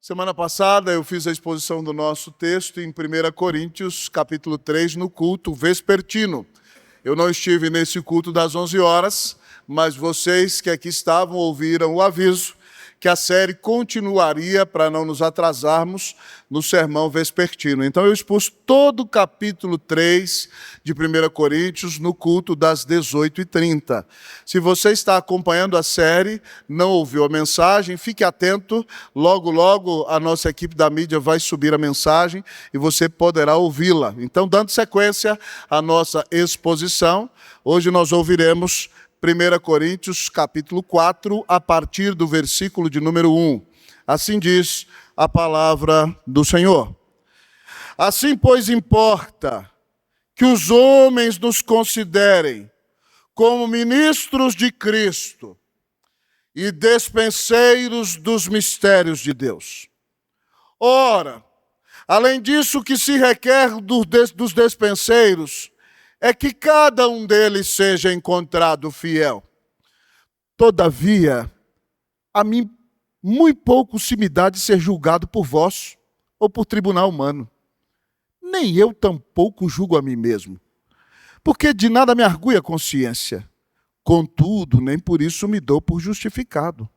Semana passada eu fiz a exposição do nosso texto em 1 Coríntios, capítulo 3, no culto vespertino. Eu não estive nesse culto das 11 horas, mas vocês que aqui estavam ouviram o aviso que a série continuaria para não nos atrasarmos no sermão vespertino. Então eu expus todo o capítulo 3 de 1 Coríntios no culto das 18h30. Se você está acompanhando a série, não ouviu a mensagem, fique atento, logo a nossa equipe da mídia vai subir a mensagem e você poderá ouvi-la. Então, dando sequência à nossa exposição, hoje nós ouviremos 1 Coríntios, capítulo 4, a partir do versículo de número 1. Assim diz a palavra do Senhor. Assim, pois, importa que os homens nos considerem como ministros de Cristo e despenseiros dos mistérios de Deus. Ora, além disso, o que se requer dos despenseiros é que cada um deles seja encontrado fiel. Todavia, a mim muito pouco se me dá de ser julgado por vós ou por tribunal humano. Nem eu tampouco julgo a mim mesmo, porque de nada me argui a consciência. Contudo, nem por isso me dou por justificado,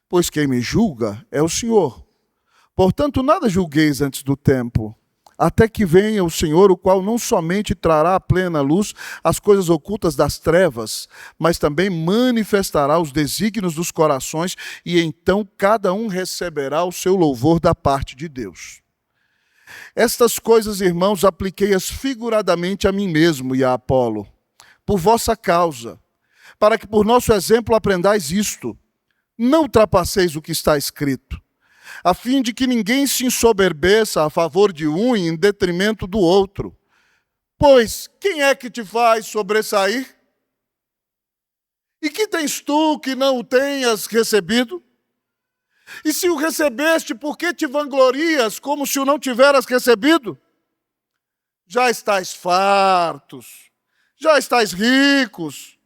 pois quem me julga é o Senhor. Portanto, nada julgueis antes do tempo, até que venha o Senhor, o qual não somente trará à plena luz as coisas ocultas das trevas, mas também manifestará os desígnios dos corações, e então cada um receberá o seu louvor da parte de Deus. Estas coisas, irmãos, apliquei-as figuradamente a mim mesmo e a Apolo, por vossa causa, para que por nosso exemplo aprendais isto: não ultrapasseis o que está escrito, a fim de que ninguém se ensoberbeça a favor de um e em detrimento do outro. Pois quem é que te faz sobressair? E que tens tu que não o tenhas recebido? E se o recebeste, por que te vanglorias como se o não tiveras recebido? Já estais fartos, já estais ricos,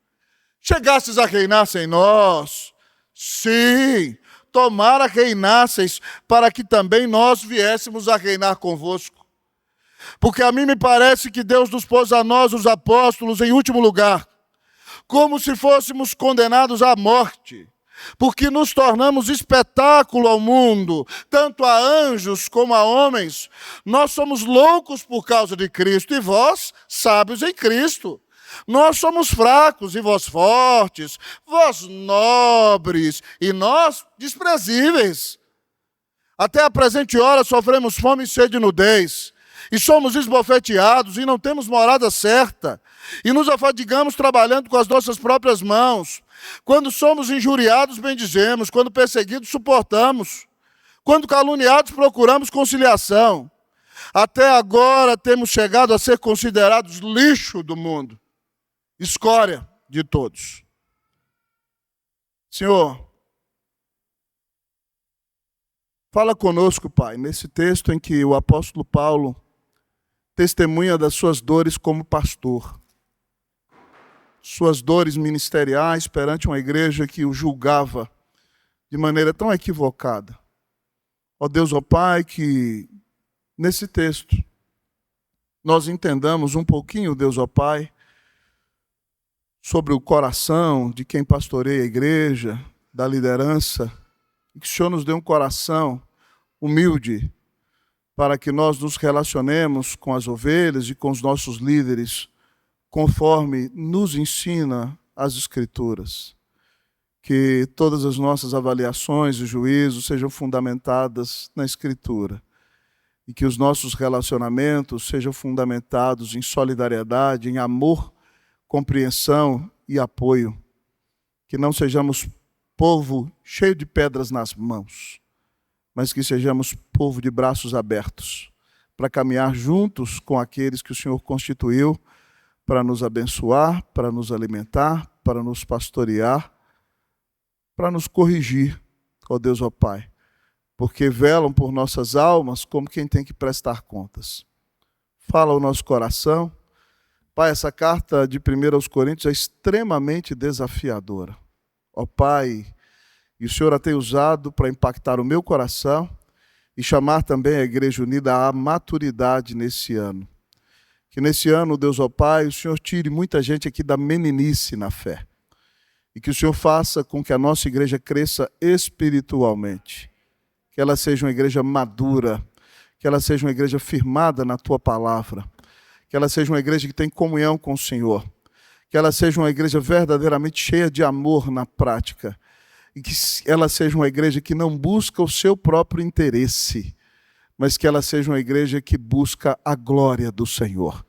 chegastes a reinar sem nós. Sim, tomara reinasseis, para que também nós viéssemos a reinar convosco. Porque a mim me parece que Deus nos pôs a nós, os apóstolos, em último lugar, como se fôssemos condenados à morte, porque nos tornamos espetáculo ao mundo, tanto a anjos como a homens. Nós somos loucos por causa de Cristo, e vós, sábios em Cristo. Nós somos fracos e vós fortes, vós nobres e nós desprezíveis. Até a presente hora sofremos fome, sede e nudez, e somos esbofeteados e não temos morada certa, e nos afadigamos trabalhando com as nossas próprias mãos. Quando somos injuriados, bendizemos, quando perseguidos, suportamos, quando caluniados, procuramos conciliação. Até agora temos chegado a ser considerados lixo do mundo, escória de todos. Senhor, fala conosco, Pai, nesse texto em que o apóstolo Paulo testemunha das suas dores como pastor, suas dores ministeriais perante uma igreja que o julgava de maneira tão equivocada. Ó Deus, ó Pai, que nesse texto nós entendamos um pouquinho, Deus, ó Pai, sobre o coração de quem pastoreia a igreja, da liderança, e que o Senhor nos dê um coração humilde para que nós nos relacionemos com as ovelhas e com os nossos líderes conforme nos ensina as Escrituras. Que todas as nossas avaliações e juízos sejam fundamentadas na Escritura e que os nossos relacionamentos sejam fundamentados em solidariedade, em amor, compreensão e apoio, que não sejamos povo cheio de pedras nas mãos, mas que sejamos povo de braços abertos, para caminhar juntos com aqueles que o Senhor constituiu para nos abençoar, para nos alimentar, para nos pastorear, para nos corrigir, ó Deus, ó Pai, porque velam por nossas almas como quem tem que prestar contas. Fala ao nosso coração. Pai, essa carta de 1 aos Coríntios é extremamente desafiadora. Ó Pai, e o Senhor a tem usado para impactar o meu coração e chamar também a Igreja Unida à maturidade nesse ano. Que nesse ano, Deus ó Pai, o Senhor tire muita gente aqui da meninice na fé. E que o Senhor faça com que a nossa igreja cresça espiritualmente. Que ela seja uma igreja madura, que ela seja uma igreja firmada na Tua palavra, que ela seja uma igreja que tem comunhão com o Senhor, que ela seja uma igreja verdadeiramente cheia de amor na prática, e que ela seja uma igreja que não busca o seu próprio interesse, mas que ela seja uma igreja que busca a glória do Senhor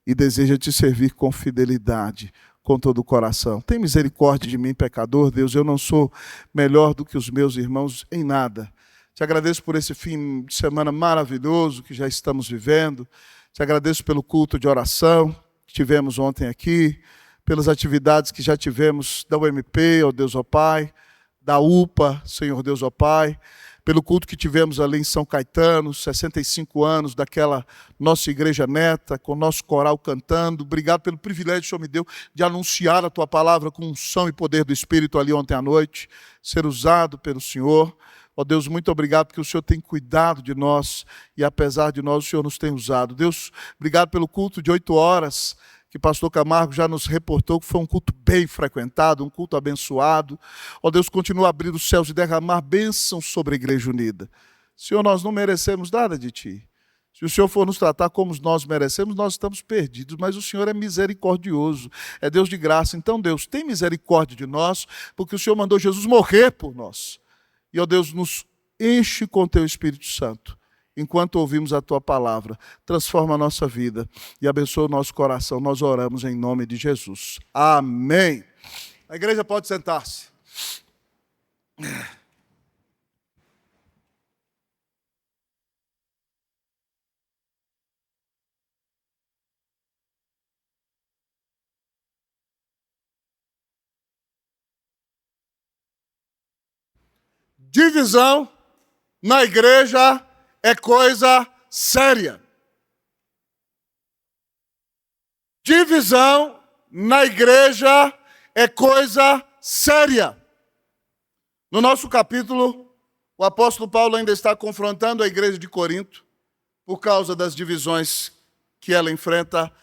e deseja te servir com fidelidade, com todo o coração. Tem misericórdia de mim, pecador, Deus, eu não sou melhor do que os meus irmãos em nada. Te agradeço por esse fim de semana maravilhoso que já estamos vivendo. Te agradeço pelo culto de oração que tivemos ontem aqui, pelas atividades que já tivemos da UMP, ó Deus, ó Pai, da UPA, Senhor Deus, ó Pai, pelo culto que tivemos ali em São Caetano, 65 anos daquela nossa igreja neta, com o nosso coral cantando. Obrigado pelo privilégio que o Senhor me deu de anunciar a Tua palavra com unção e poder do Espírito ali ontem à noite, ser usado pelo Senhor. Ó Deus, muito obrigado porque o Senhor tem cuidado de nós e apesar de nós o Senhor nos tem usado. Deus, obrigado pelo culto de 8 horas, que o pastor Camargo já nos reportou que foi um culto bem frequentado, um culto abençoado. Ó Deus, continua a abrir os céus e derramar bênçãos sobre a Igreja Unida. Senhor, nós não merecemos nada de Ti. Se o Senhor for nos tratar como nós merecemos, nós estamos perdidos, mas o Senhor é misericordioso, é Deus de graça. Então, Deus, tem misericórdia de nós, porque o Senhor mandou Jesus morrer por nós. E, ó Deus, nos enche com Teu Espírito Santo, enquanto ouvimos a Tua palavra. Transforma a nossa vida e abençoa o nosso coração. Nós oramos em nome de Jesus. Amém. A igreja pode sentar-se. Divisão na igreja é coisa séria. Divisão na igreja é coisa séria. No nosso capítulo, o apóstolo Paulo ainda está confrontando a igreja de Corinto por causa das divisões que ela enfrenta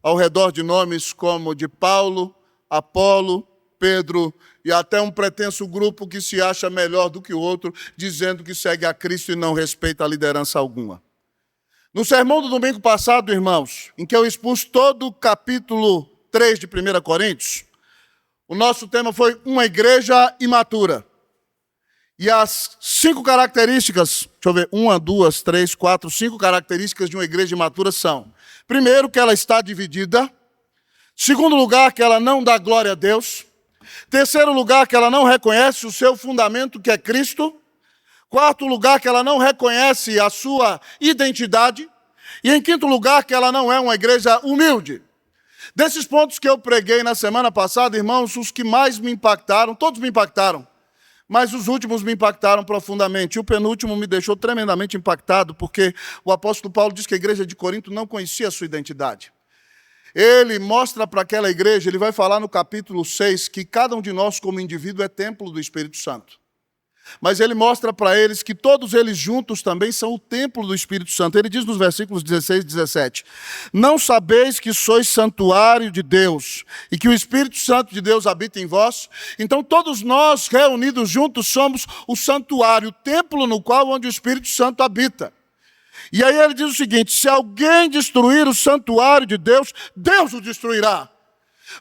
ao redor de nomes como de Paulo, Apolo, Pedro e até um pretenso grupo que se acha melhor do que o outro, dizendo que segue a Cristo e não respeita a liderança alguma. No sermão do domingo passado, irmãos, em que eu expus todo o capítulo 3 de 1 Coríntios, o nosso tema foi uma igreja imatura. E as 5 características, deixa eu ver, 1, 2, 3, 4, 5 características de uma igreja imatura são: primeiro, que ela está dividida; segundo lugar, que ela não dá glória a Deus; terceiro lugar, que ela não reconhece o seu fundamento, que é Cristo; quarto lugar, que ela não reconhece a sua identidade; e em quinto lugar, que ela não é uma igreja humilde. Desses pontos que eu preguei na semana passada, irmãos, os que mais me impactaram, todos me impactaram, mas os últimos me impactaram profundamente. E o penúltimo me deixou tremendamente impactado, porque o apóstolo Paulo diz que a igreja de Corinto não conhecia a sua identidade. Ele mostra para aquela igreja, ele vai falar no capítulo 6, que cada um de nós como indivíduo é templo do Espírito Santo. Mas ele mostra para eles que todos eles juntos também são o templo do Espírito Santo. Ele diz nos versículos 16 e 17: não sabeis que sois santuário de Deus e que o Espírito Santo de Deus habita em vós? Então todos nós reunidos juntos somos o santuário, o templo no qual onde o Espírito Santo habita. E aí ele diz o seguinte: se alguém destruir o santuário de Deus, Deus o destruirá.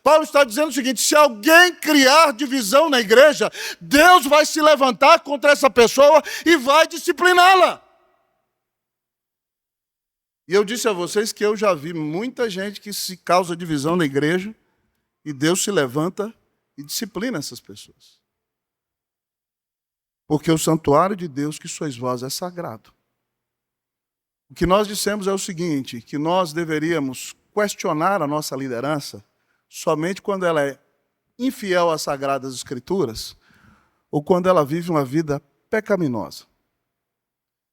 Paulo está dizendo o seguinte: se alguém criar divisão na igreja, Deus vai se levantar contra essa pessoa e vai discipliná-la. E eu disse a vocês que eu já vi muita gente que se causa divisão na igreja e Deus se levanta e disciplina essas pessoas. Porque o santuário de Deus que sois vós é sagrado. O que nós dissemos é o seguinte, que nós deveríamos questionar a nossa liderança somente quando ela é infiel às Sagradas Escrituras ou quando ela vive uma vida pecaminosa.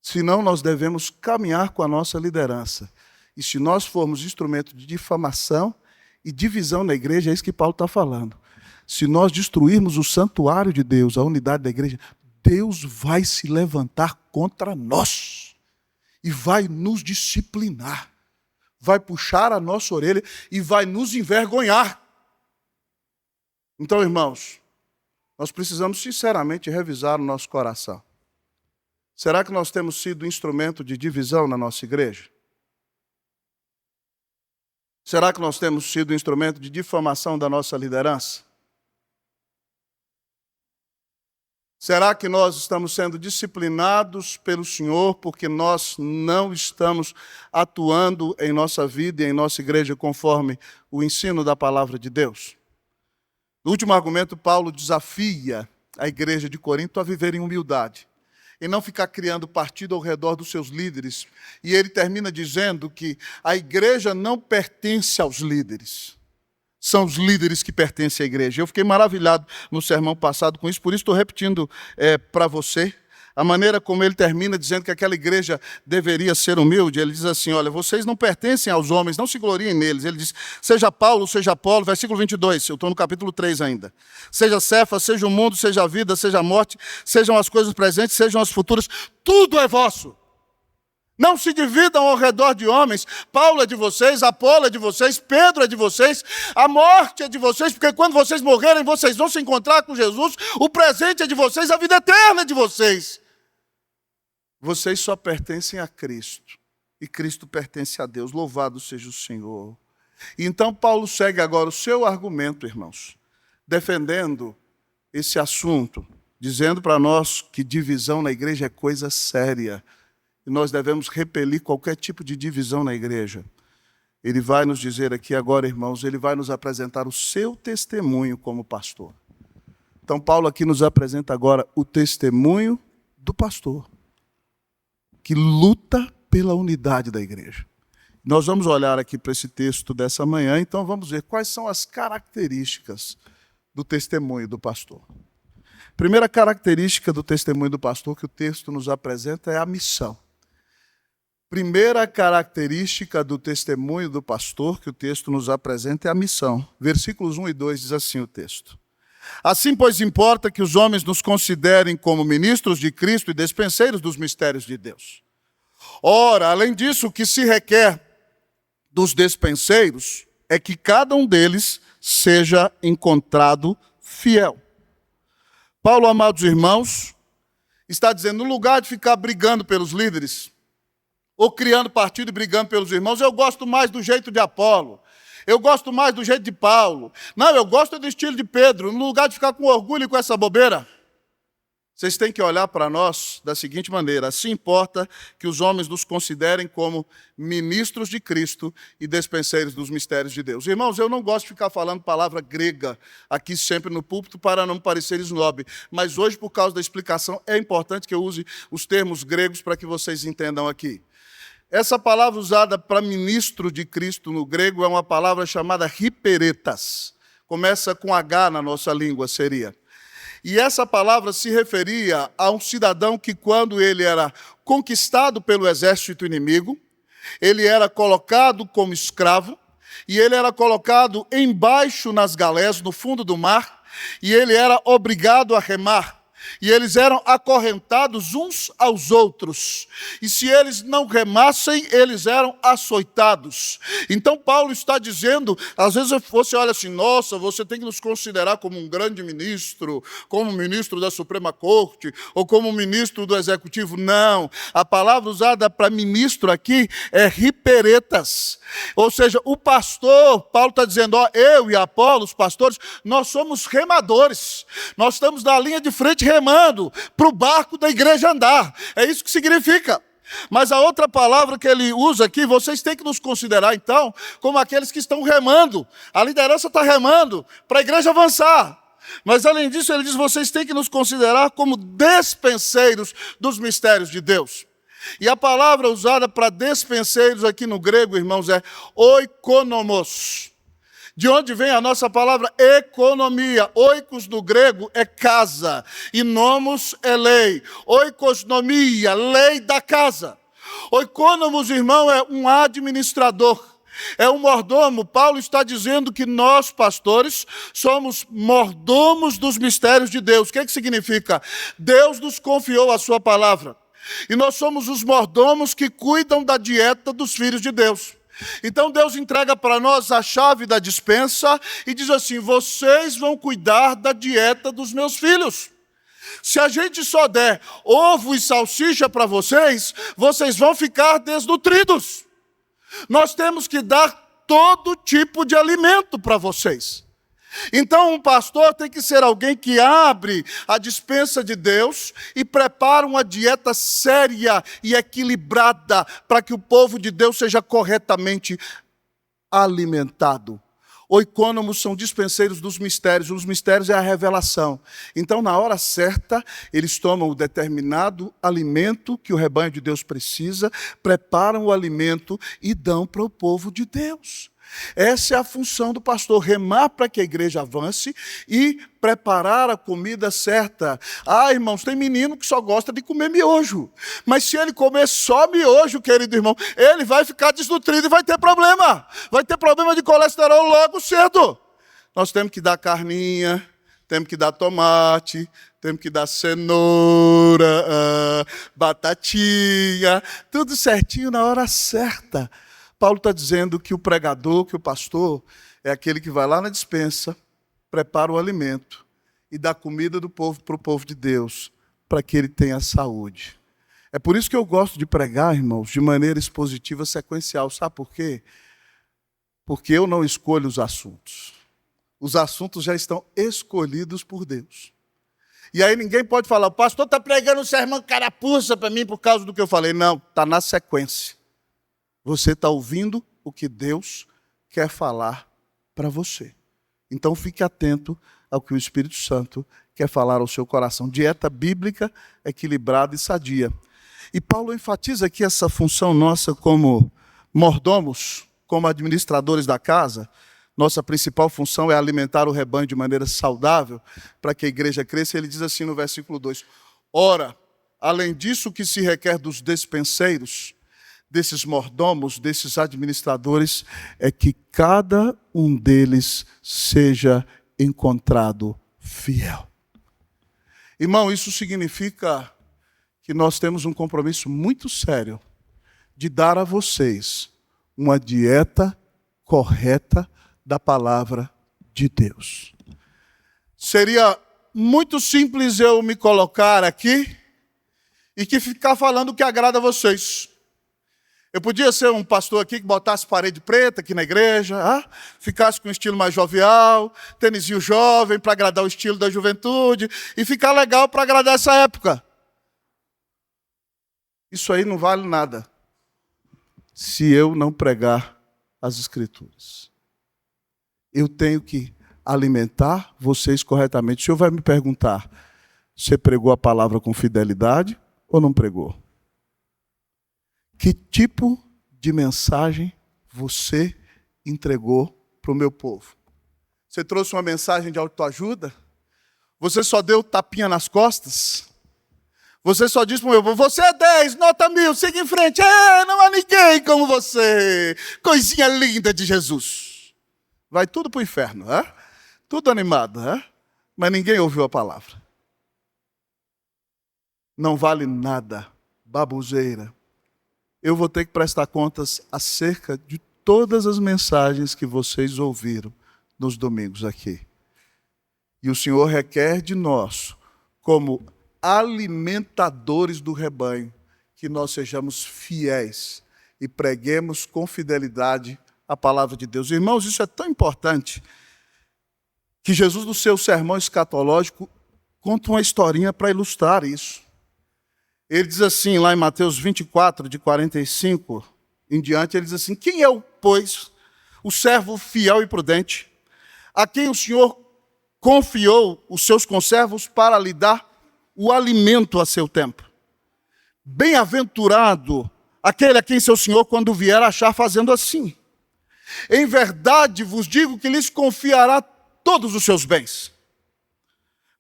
Senão, nós devemos caminhar com a nossa liderança. E se nós formos instrumento de difamação e divisão na igreja, é isso que Paulo está falando. Se nós destruirmos o santuário de Deus, a unidade da igreja, Deus vai se levantar contra nós e vai nos disciplinar, vai puxar a nossa orelha e vai nos envergonhar. Então, irmãos, nós precisamos sinceramente revisar o nosso coração. Será que nós temos sido instrumento de divisão na nossa igreja? Será que nós temos sido instrumento de difamação da nossa liderança? Será que nós estamos sendo disciplinados pelo Senhor porque nós não estamos atuando em nossa vida e em nossa igreja conforme o ensino da palavra de Deus? No último argumento, Paulo desafia a igreja de Corinto a viver em humildade e não ficar criando partido ao redor dos seus líderes. E ele termina dizendo que a igreja não pertence aos líderes. São os líderes que pertencem à igreja. Eu fiquei maravilhado no sermão passado com isso, por isso estou repetindo para você. A maneira como ele termina dizendo que aquela igreja deveria ser humilde, ele diz assim, olha, vocês não pertencem aos homens, não se gloriem neles. Ele diz, seja Paulo, seja Apolo, versículo 22, eu estou no capítulo 3 ainda. Seja Cefas, seja o mundo, seja a vida, seja a morte, sejam as coisas presentes, sejam as futuras, tudo é vosso. Não se dividam ao redor de homens. Paulo é de vocês, Apolo é de vocês, Pedro é de vocês, a morte é de vocês, porque quando vocês morrerem, vocês vão se encontrar com Jesus, o presente é de vocês, a vida eterna é de vocês. Vocês só pertencem a Cristo, e Cristo pertence a Deus, louvado seja o Senhor. E então Paulo segue agora o seu argumento, irmãos, defendendo esse assunto, dizendo para nós que divisão na igreja é coisa séria, e nós devemos repelir qualquer tipo de divisão na igreja. Ele vai nos dizer aqui agora, irmãos, ele vai nos apresentar o seu testemunho como pastor. Então Paulo aqui nos apresenta agora o testemunho do pastor, que luta pela unidade da igreja. Nós vamos olhar aqui para esse texto dessa manhã, então vamos ver quais são as características do testemunho do pastor. Primeira característica do testemunho do pastor que o texto nos apresenta é a missão. Primeira característica do testemunho do pastor que o texto nos apresenta é a missão. Versículos 1 e 2 diz assim o texto. Assim, pois, importa que os homens nos considerem como ministros de Cristo e despenseiros dos mistérios de Deus. Ora, além disso, o que se requer dos despenseiros é que cada um deles seja encontrado fiel. Paulo, amados irmãos, está dizendo, no lugar de ficar brigando pelos líderes, ou criando partido e brigando pelos irmãos, eu gosto mais do jeito de Apolo. Eu gosto mais do jeito de Paulo. Não, eu gosto do estilo de Pedro. No lugar de ficar com orgulho e com essa bobeira, vocês têm que olhar para nós da seguinte maneira. Assim importa que os homens nos considerem como ministros de Cristo e despenseiros dos mistérios de Deus. Irmãos, eu não gosto de ficar falando palavra grega aqui sempre no púlpito para não parecer snob. Mas hoje, por causa da explicação, é importante que eu use os termos gregos para que vocês entendam aqui. Essa palavra usada para ministro de Cristo no grego é uma palavra chamada hiperetas. Começa com H na nossa língua, seria. E essa palavra se referia a um cidadão que, quando ele era conquistado pelo exército inimigo, ele era colocado como escravo, e ele era colocado embaixo nas galés, no fundo do mar, e ele era obrigado a remar. E eles eram acorrentados uns aos outros. E se eles não remassem, eles eram açoitados. Então Paulo está dizendo, às vezes você olha assim, nossa, você tem que nos considerar como um grande ministro, como ministro da Suprema Corte, ou como ministro do Executivo. Não, a palavra usada para ministro aqui é hiperetas. Ou seja, o pastor, Paulo está dizendo, ó, eu e Apolo, os pastores, nós somos remadores. Nós estamos na linha de frente remando para o barco da igreja andar. É isso que significa. Mas a outra palavra que ele usa aqui, vocês têm que nos considerar, então, como aqueles que estão remando. A liderança está remando para a igreja avançar. Mas, além disso, ele diz, vocês têm que nos considerar como despenseiros dos mistérios de Deus. E a palavra usada para despenseiros aqui no grego, irmãos, é oikonomos. De onde vem a nossa palavra economia? Oikos no grego é casa, e nomos é lei. Oikosnomia, lei da casa. Oikonomos, irmão, é um administrador. é um mordomo. Paulo está dizendo que nós, pastores, somos mordomos dos mistérios de Deus. O que significa? Deus nos confiou a sua palavra. E nós somos os mordomos que cuidam da dieta dos filhos de Deus. Então Deus entrega para nós a chave da despensa e diz assim: vocês vão cuidar da dieta dos meus filhos. Se a gente só der ovo e salsicha para vocês, vocês vão ficar desnutridos. Nós temos que dar todo tipo de alimento para vocês. Então um pastor tem que ser alguém que abre a despensa de Deus e prepara uma dieta séria e equilibrada para que o povo de Deus seja corretamente alimentado. Oicônomos são dispenseiros dos mistérios. Os mistérios é a revelação. Então, na hora certa, eles tomam o determinado alimento que o rebanho de Deus precisa, preparam o alimento e dão para o povo de Deus. Essa é a função do pastor, remar para que a igreja avance e preparar a comida certa. Ah, irmãos, tem menino que só gosta de comer miojo. Mas se ele comer só miojo, querido irmão, ele vai ficar desnutrido e vai ter problema. Vai ter problema de colesterol logo cedo. Nós temos que dar carninha, temos que dar tomate, temos que dar cenoura, batatinha, tudo certinho na hora certa. Paulo está dizendo que o pregador, que o pastor, é aquele que vai lá na despensa, prepara o alimento e dá comida do povo para o povo de Deus, para que ele tenha saúde. É por isso que eu gosto de pregar, irmãos, de maneira expositiva, sequencial. Sabe por quê? Porque eu não escolho os assuntos. Os assuntos já estão escolhidos por Deus. E aí ninguém pode falar: o pastor está pregando um sermão carapuça para mim por causa do que eu falei. Não, está na sequência. Você está ouvindo o que Deus quer falar para você. Então fique atento ao que o Espírito Santo quer falar ao seu coração. Dieta bíblica, equilibrada e sadia. E Paulo enfatiza aqui essa função nossa como mordomos, como administradores da casa. Nossa principal função é alimentar o rebanho de maneira saudável, para que a igreja cresça. Ele diz assim no versículo 2: ora, além disso, o que se requer dos despenseiros, desses mordomos, desses administradores, é que cada um deles seja encontrado fiel. Irmão, isso significa que nós temos um compromisso muito sério de dar a vocês uma dieta correta da palavra de Deus. Seria muito simples eu me colocar aqui e que ficar falando o que agrada a vocês. Eu podia ser um pastor aqui que botasse parede preta aqui na igreja, ficasse com um estilo mais jovial, tênisinho jovem para agradar o estilo da juventude e ficar legal para agradar essa época. Isso aí não vale nada se eu não pregar as Escrituras. Eu tenho que alimentar vocês corretamente. O senhor vai me perguntar: você pregou a palavra com fidelidade ou não pregou? Que tipo de mensagem você entregou para o meu povo? Você trouxe uma mensagem de autoajuda? Você só deu tapinha nas costas? Você só disse para o meu povo: você é 10, nota 1000, siga em frente. Não há ninguém como você. Coisinha linda de Jesus. Vai tudo para o inferno, tudo animado, mas ninguém ouviu a palavra. Não vale nada, baboseira. Eu vou ter que prestar contas acerca de todas as mensagens que vocês ouviram nos domingos aqui. E o Senhor requer de nós, como alimentadores do rebanho, que nós sejamos fiéis e preguemos com fidelidade a palavra de Deus. Irmãos, isso é tão importante que Jesus, no seu sermão escatológico, conta uma historinha para ilustrar isso. Ele diz assim, lá em Mateus 24, de 45 em diante, ele diz assim: quem é, pois, o servo fiel e prudente, a quem o Senhor confiou os seus conservos para lhe dar o alimento a seu tempo? Bem-aventurado aquele a quem seu Senhor, quando vier, achar fazendo assim. Em verdade vos digo que lhes confiará todos os seus bens.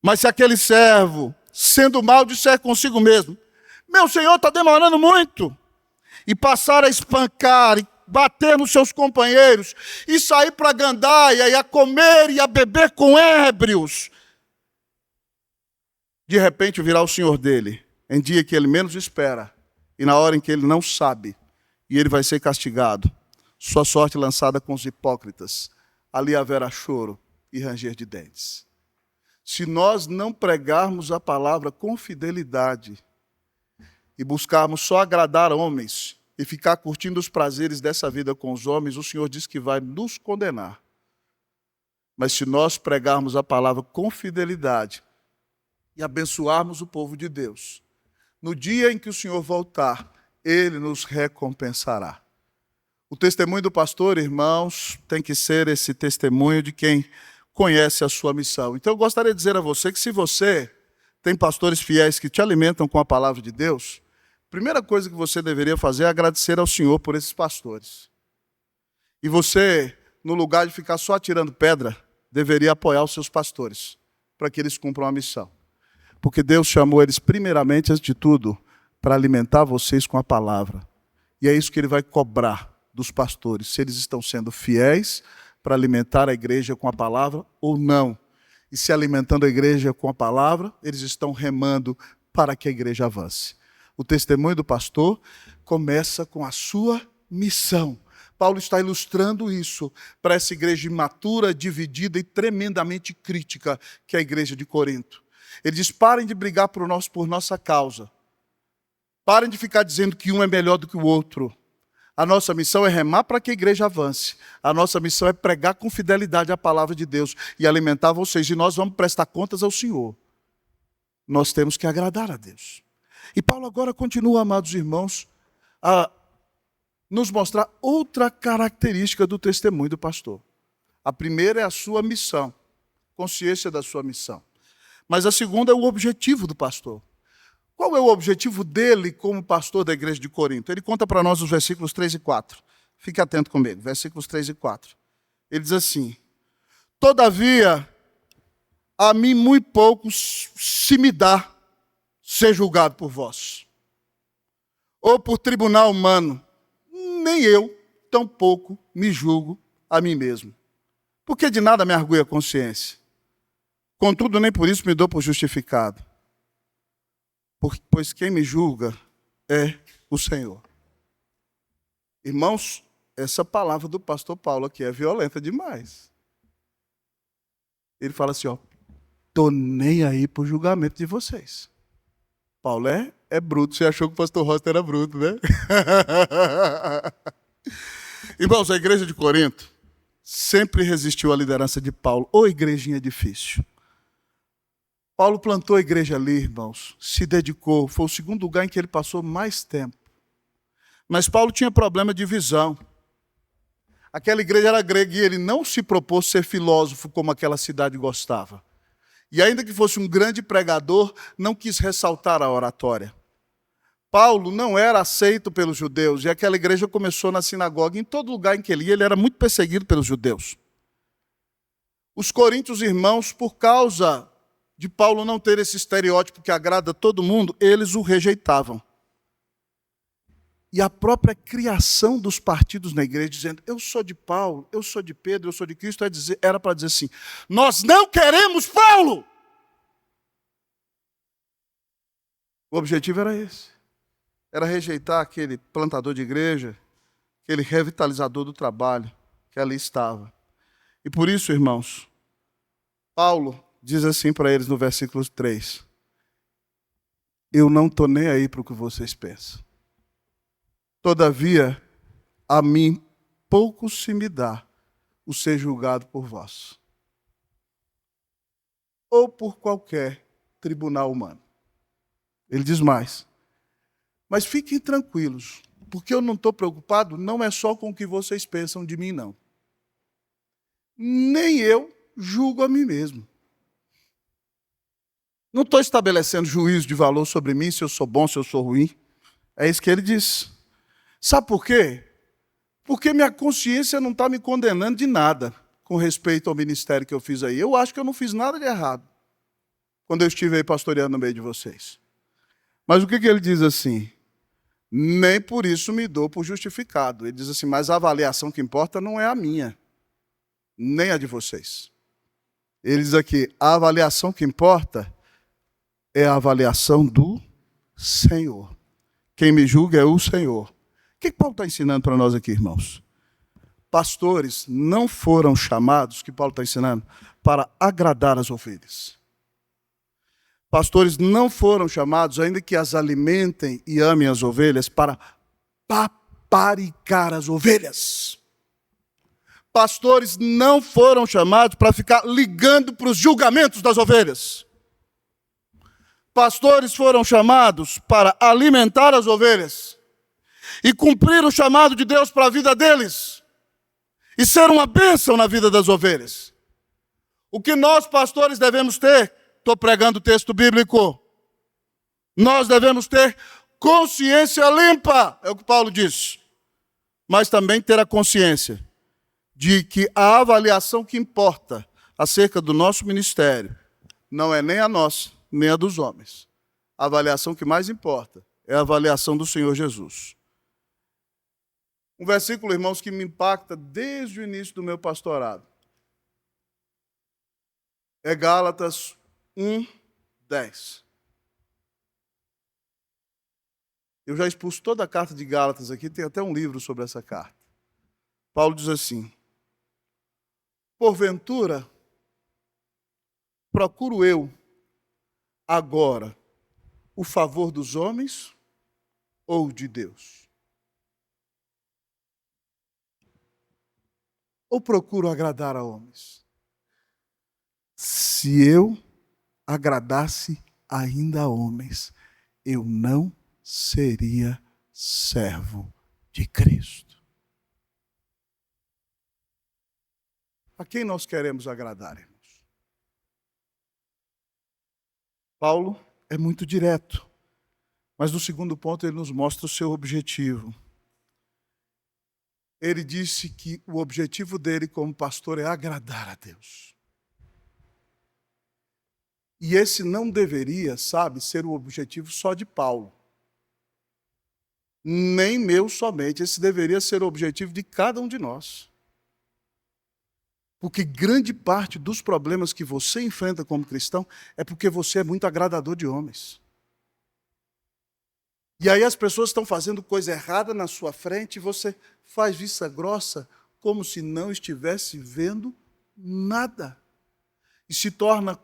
Mas se aquele servo, sendo mau, disser consigo mesmo: meu senhor está demorando muito, e passar a espancar e bater nos seus companheiros, e sair para a gandaia, e a comer e a beber com ébrios. De repente virá o Senhor dele, em dia que ele menos espera, e na hora em que ele não sabe, e ele vai ser castigado. Sua sorte lançada com os hipócritas. Ali haverá choro e ranger de dentes. Se nós não pregarmos a palavra com fidelidade e buscarmos só agradar homens e ficar curtindo os prazeres dessa vida com os homens, o Senhor diz que vai nos condenar. Mas se nós pregarmos a palavra com fidelidade e abençoarmos o povo de Deus, no dia em que o Senhor voltar, Ele nos recompensará. O testemunho do pastor, irmãos, tem que ser esse testemunho de quem conhece a sua missão. Então eu gostaria de dizer a você que se você tem pastores fiéis que te alimentam com a palavra de Deus, a primeira coisa que você deveria fazer é agradecer ao Senhor por esses pastores. E você, no lugar de ficar só atirando pedra, deveria apoiar os seus pastores, para que eles cumpram a missão. Porque Deus chamou eles primeiramente, antes de tudo, para alimentar vocês com a palavra. E é isso que Ele vai cobrar dos pastores, se eles estão sendo fiéis para alimentar a igreja com a palavra ou não. E se alimentando a igreja com a palavra, eles estão remando para que a igreja avance. O testemunho do pastor começa com a sua missão. Paulo está ilustrando isso para essa igreja imatura, dividida e tremendamente crítica, que é a igreja de Corinto. Ele diz, parem de brigar por nossa causa. Parem de ficar dizendo que um é melhor do que o outro. A nossa missão é remar para que a igreja avance. A nossa missão é pregar com fidelidade a palavra de Deus e alimentar vocês. E nós vamos prestar contas ao Senhor. Nós temos que agradar a Deus. E Paulo agora continua, amados irmãos, a nos mostrar outra característica do testemunho do pastor. A primeira é a sua missão, consciência da sua missão. Mas a segunda é o objetivo do pastor. Qual é o objetivo dele como pastor da igreja de Corinto? Ele conta para nós os versículos 3 e 4. Fique atento comigo, versículos 3 e 4. Ele diz assim, todavia, a mim muito pouco se me dá ser julgado por vós, ou por tribunal humano, nem eu, tampouco, me julgo a mim mesmo. Porque de nada me argui a consciência. Contudo, nem por isso me dou por justificado. Pois quem me julga é o Senhor. Irmãos, essa palavra do pastor Paulo aqui é violenta demais. Ele fala assim, tô nem aí pro julgamento de vocês. Paulo é bruto. Você achou que o pastor Roster era bruto, né? Irmãos, a igreja de Corinto sempre resistiu à liderança de Paulo. Ô, igrejinha difícil. Paulo plantou a igreja ali, irmãos, se dedicou, foi o segundo lugar em que ele passou mais tempo. Mas Paulo tinha problema de visão. Aquela igreja era grega e ele não se propôs ser filósofo como aquela cidade gostava. E ainda que fosse um grande pregador, não quis ressaltar a oratória. Paulo não era aceito pelos judeus e aquela igreja começou na sinagoga. Em todo lugar em que ele ia, ele era muito perseguido pelos judeus. Os coríntios, irmãos, por causa de Paulo não ter esse estereótipo que agrada a todo mundo, eles o rejeitavam. E a própria criação dos partidos na igreja, dizendo, eu sou de Paulo, eu sou de Pedro, eu sou de Cristo, era para dizer assim, nós não queremos Paulo! O objetivo era esse. Era rejeitar aquele plantador de igreja, aquele revitalizador do trabalho que ali estava. E por isso, irmãos, Paulo diz assim para eles no versículo 3, eu não estou nem aí para o que vocês pensam. Todavia, a mim pouco se me dá o ser julgado por vós, ou por qualquer tribunal humano. Ele diz mais, mas fiquem tranquilos, porque eu não estou preocupado, não é só com o que vocês pensam de mim, não. Nem eu julgo a mim mesmo. Não estou estabelecendo juízo de valor sobre mim, se eu sou bom, se eu sou ruim. É isso que ele diz. Sabe por quê? Porque minha consciência não está me condenando de nada com respeito ao ministério que eu fiz aí. Eu acho que eu não fiz nada de errado quando eu estive aí pastoreando no meio de vocês. Mas o que ele diz assim? nem por isso me dou por justificado. Ele diz assim, mas a avaliação que importa não é a minha, nem a de vocês. Ele diz aqui, a avaliação que importa é a avaliação do Senhor. Quem me julga é o Senhor. O que Paulo está ensinando para nós aqui, irmãos? Pastores não foram chamados, que Paulo está ensinando, para agradar as ovelhas. Pastores não foram chamados, ainda que as alimentem e amem as ovelhas, para paparicar as ovelhas. Pastores não foram chamados para ficar ligando para os julgamentos das ovelhas. Pastores foram chamados para alimentar as ovelhas e cumprir o chamado de Deus para a vida deles e ser uma bênção na vida das ovelhas. O que nós, pastores, devemos ter, estou pregando o texto bíblico, nós devemos ter consciência limpa, é o que Paulo diz, mas também ter a consciência de que a avaliação que importa acerca do nosso ministério não é nem a nossa, nem a dos homens. A avaliação que mais importa é a avaliação do Senhor Jesus. Um versículo, irmãos, que me impacta desde o início do meu pastorado. É Gálatas 1:10. Eu já expus toda a carta de Gálatas aqui, tem até um livro sobre essa carta. Paulo diz assim, porventura, procuro eu agora o favor dos homens ou de Deus? Ou procuro agradar a homens? Se eu agradasse ainda a homens, eu não seria servo de Cristo. A quem nós queremos agradar, irmãos? Paulo é muito direto, mas no segundo ponto ele nos mostra o seu objetivo. Ele disse que o objetivo dele como pastor é agradar a Deus. E esse não deveria, ser o objetivo só de Paulo. Nem meu somente, esse deveria ser o objetivo de cada um de nós. Porque grande parte dos problemas que você enfrenta como cristão é porque você é muito agradador de homens. E aí as pessoas estão fazendo coisa errada na sua frente e você faz vista grossa como se não estivesse vendo nada. E se torna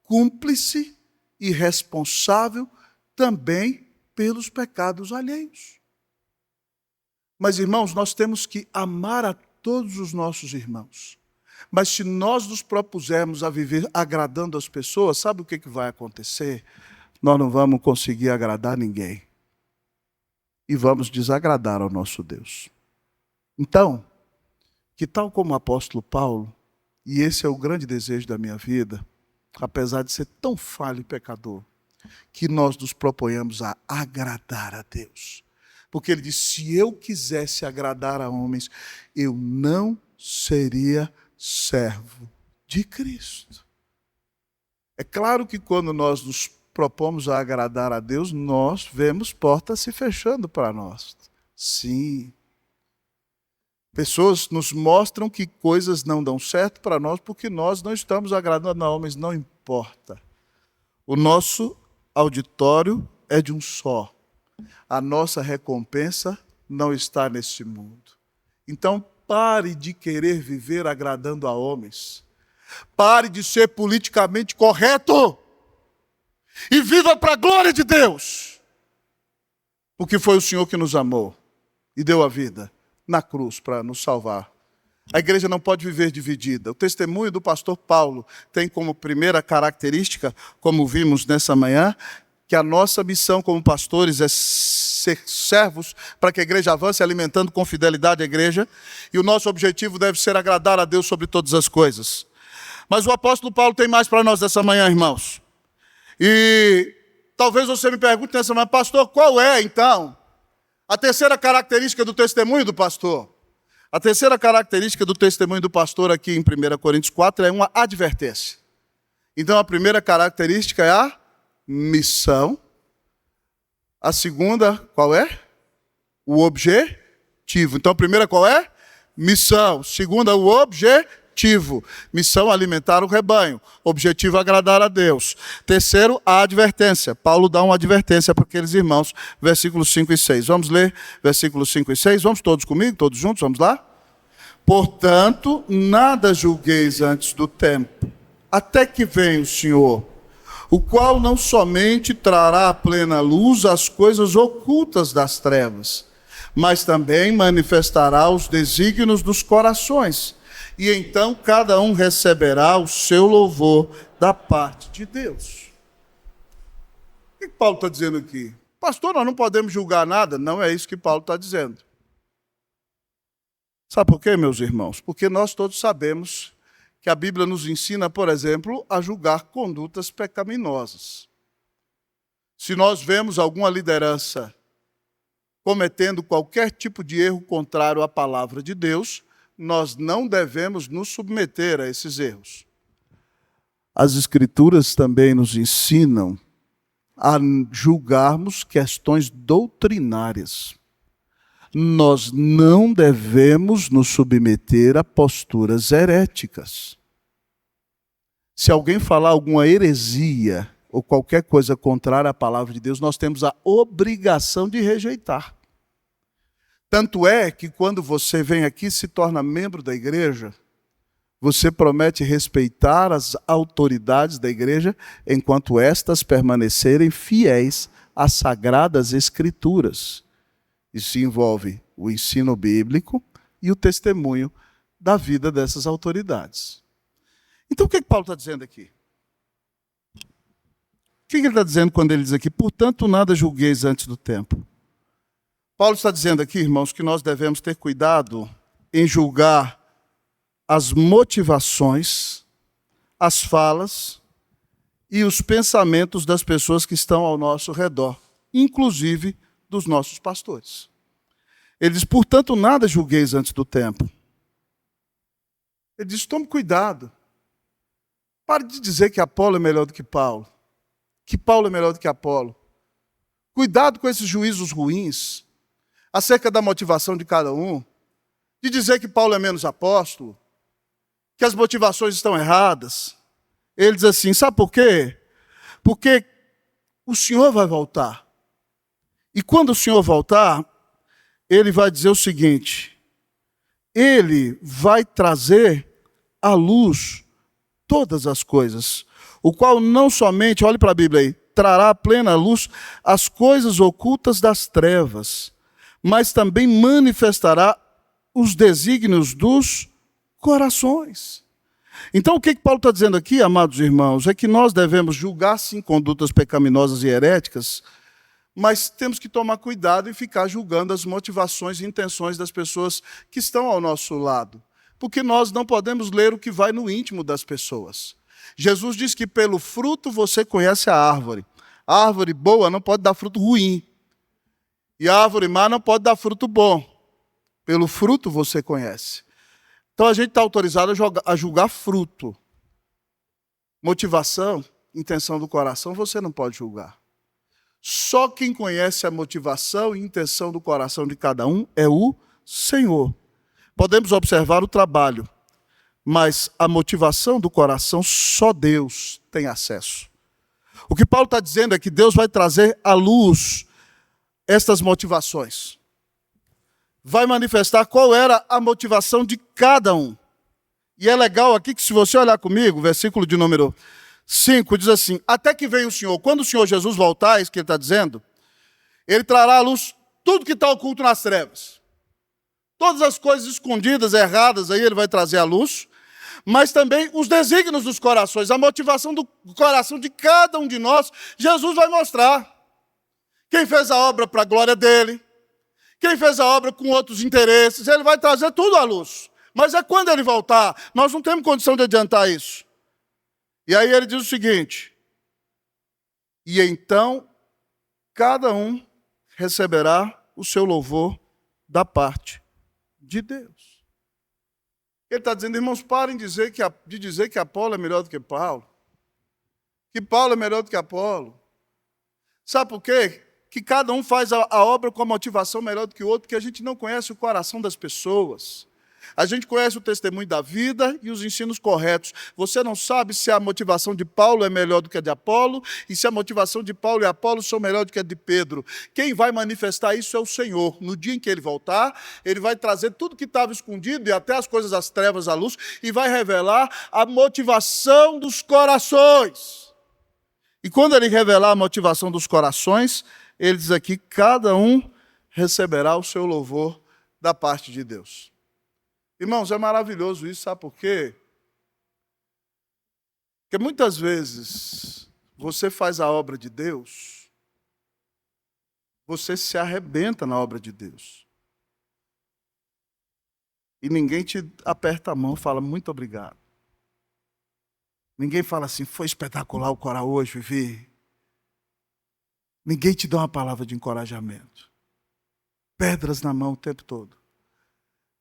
cúmplice e responsável também pelos pecados alheios. Mas, irmãos, nós temos que amar a todos os nossos irmãos. Mas se nós nos propusermos a viver agradando as pessoas, sabe o que vai acontecer? Nós não vamos conseguir agradar ninguém. E vamos desagradar ao nosso Deus. Então, que tal como o apóstolo Paulo, e esse é o grande desejo da minha vida, apesar de ser tão falho e pecador, que nós nos proponhamos a agradar a Deus. Porque ele diz, se eu quisesse agradar a homens, eu não seria servo de Cristo. É claro que quando nós nos propomos a agradar a Deus, nós vemos portas se fechando para nós. Sim. Pessoas nos mostram que coisas não dão certo para nós porque nós não estamos agradando a homens, não importa. O nosso auditório é de um só. A nossa recompensa não está neste mundo. Então, pare de querer viver agradando a homens. Pare de ser politicamente correto. E viva para a glória de Deus. Porque foi o Senhor que nos amou e deu a vida na cruz para nos salvar. A igreja não pode viver dividida. O testemunho do pastor Paulo tem como primeira característica, como vimos nessa manhã, que a nossa missão como pastores é ser servos para que a igreja avance alimentando com fidelidade a igreja. E o nosso objetivo deve ser agradar a Deus sobre todas as coisas. Mas o apóstolo Paulo tem mais para nós dessa manhã, irmãos. E talvez você me pergunte nessa manhã, pastor, qual é então a terceira característica do testemunho do pastor? A terceira característica do testemunho do pastor aqui em 1 Coríntios 4 é uma advertência. Então a primeira característica é a missão. A segunda, qual é? o objetivo. Então, a primeira qual é? Missão. Segunda, o objetivo. Missão, alimentar o rebanho. Objetivo, agradar a Deus. Terceiro, a advertência. Paulo dá uma advertência para aqueles irmãos, versículos 5 e 6. Vamos ler versículos 5 e 6? Vamos todos comigo, todos juntos, vamos lá? Portanto, nada julgueis antes do tempo, até que venha o Senhor, o qual não somente trará à plena luz as coisas ocultas das trevas, mas também manifestará os desígnios dos corações, e então cada um receberá o seu louvor da parte de Deus. O que Paulo está dizendo aqui? Pastor, nós não podemos julgar nada? Não é isso que Paulo está dizendo. Sabe por quê, meus irmãos? Porque nós todos sabemos que a Bíblia nos ensina, por exemplo, a julgar condutas pecaminosas. Se nós vemos alguma liderança cometendo qualquer tipo de erro contrário à palavra de Deus, nós não devemos nos submeter a esses erros. As Escrituras também nos ensinam a julgarmos questões doutrinárias. Nós não devemos nos submeter a posturas heréticas. Se alguém falar alguma heresia ou qualquer coisa contrária à palavra de Deus, nós temos a obrigação de rejeitar. Tanto é que quando você vem aqui e se torna membro da igreja, você promete respeitar as autoridades da igreja enquanto estas permanecerem fiéis às sagradas escrituras. Isso envolve o ensino bíblico e o testemunho da vida dessas autoridades. Então, o que Paulo está dizendo aqui? O que ele está dizendo quando ele diz aqui, portanto, nada julgueis antes do tempo? Paulo está dizendo aqui, irmãos, que nós devemos ter cuidado em julgar as motivações, as falas e os pensamentos das pessoas que estão ao nosso redor, inclusive dos nossos pastores. Ele diz, portanto, nada julgueis antes do tempo. Ele diz, tome cuidado. Pare de dizer que Apolo é melhor do que Paulo, que Paulo é melhor do que Apolo. Cuidado com esses juízos ruins acerca da motivação de cada um, de dizer que Paulo é menos apóstolo, que as motivações estão erradas. Ele diz assim, sabe por quê? Porque o Senhor vai voltar. E quando o Senhor voltar, ele vai dizer o seguinte, ele vai trazer à luz todas as coisas, o qual não somente, olhe para a Bíblia aí, trará à plena luz as coisas ocultas das trevas, mas também manifestará os desígnios dos corações. Então, o que Paulo está dizendo aqui, amados irmãos, é que nós devemos julgar, sim, condutas pecaminosas e heréticas, mas temos que tomar cuidado e ficar julgando as motivações e intenções das pessoas que estão ao nosso lado. Porque nós não podemos ler o que vai no íntimo das pessoas. Jesus diz que pelo fruto você conhece a árvore. A árvore boa não pode dar fruto ruim. E a árvore má não pode dar fruto bom. Pelo fruto você conhece. Então a gente está autorizado a julgar fruto. Motivação, intenção do coração, você não pode julgar. Só quem conhece a motivação e intenção do coração de cada um é o Senhor. Podemos observar o trabalho, mas a motivação do coração só Deus tem acesso. O que Paulo está dizendo é que Deus vai trazer à luz estas motivações. Vai manifestar qual era a motivação de cada um. E é legal aqui que, se você olhar comigo, o versículo de número 5 diz assim, até que venha o Senhor. Quando o Senhor Jesus voltar, é isso que ele está dizendo, ele trará à luz tudo que está oculto nas trevas. Todas as coisas escondidas, erradas, aí ele vai trazer à luz, mas também os desígnios dos corações, a motivação do coração de cada um de nós, Jesus vai mostrar. Quem fez a obra para a glória dele, quem fez a obra com outros interesses, ele vai trazer tudo à luz. Mas é quando ele voltar, nós não temos condição de adiantar isso. E aí ele diz o seguinte, e então cada um receberá o seu louvor da parte de Deus. Ele está dizendo, irmãos, parem de dizer que Apolo é melhor do que Paulo. Que Paulo é melhor do que Apolo. Sabe por quê? que cada um faz a obra com a motivação melhor do que o outro, porque a gente não conhece o coração das pessoas. A gente conhece o testemunho da vida e os ensinos corretos. Você não sabe se a motivação de Paulo é melhor do que a de Apolo, e se a motivação de Paulo e Apolo são melhor do que a de Pedro. Quem vai manifestar isso é o Senhor. No dia em que ele voltar, ele vai trazer tudo que estava escondido, e até as coisas das trevas à luz, e vai revelar a motivação dos corações. E quando ele revelar a motivação dos corações, ele diz aqui, cada um receberá o seu louvor da parte de Deus. Irmãos, é maravilhoso isso, sabe por quê? Porque muitas vezes você faz a obra de Deus, você se arrebenta na obra de Deus. E ninguém te aperta a mão e fala muito obrigado. Ninguém fala assim, foi espetacular o coral hoje, Vivi. Ninguém te dá uma palavra de encorajamento. Pedras na mão o tempo todo.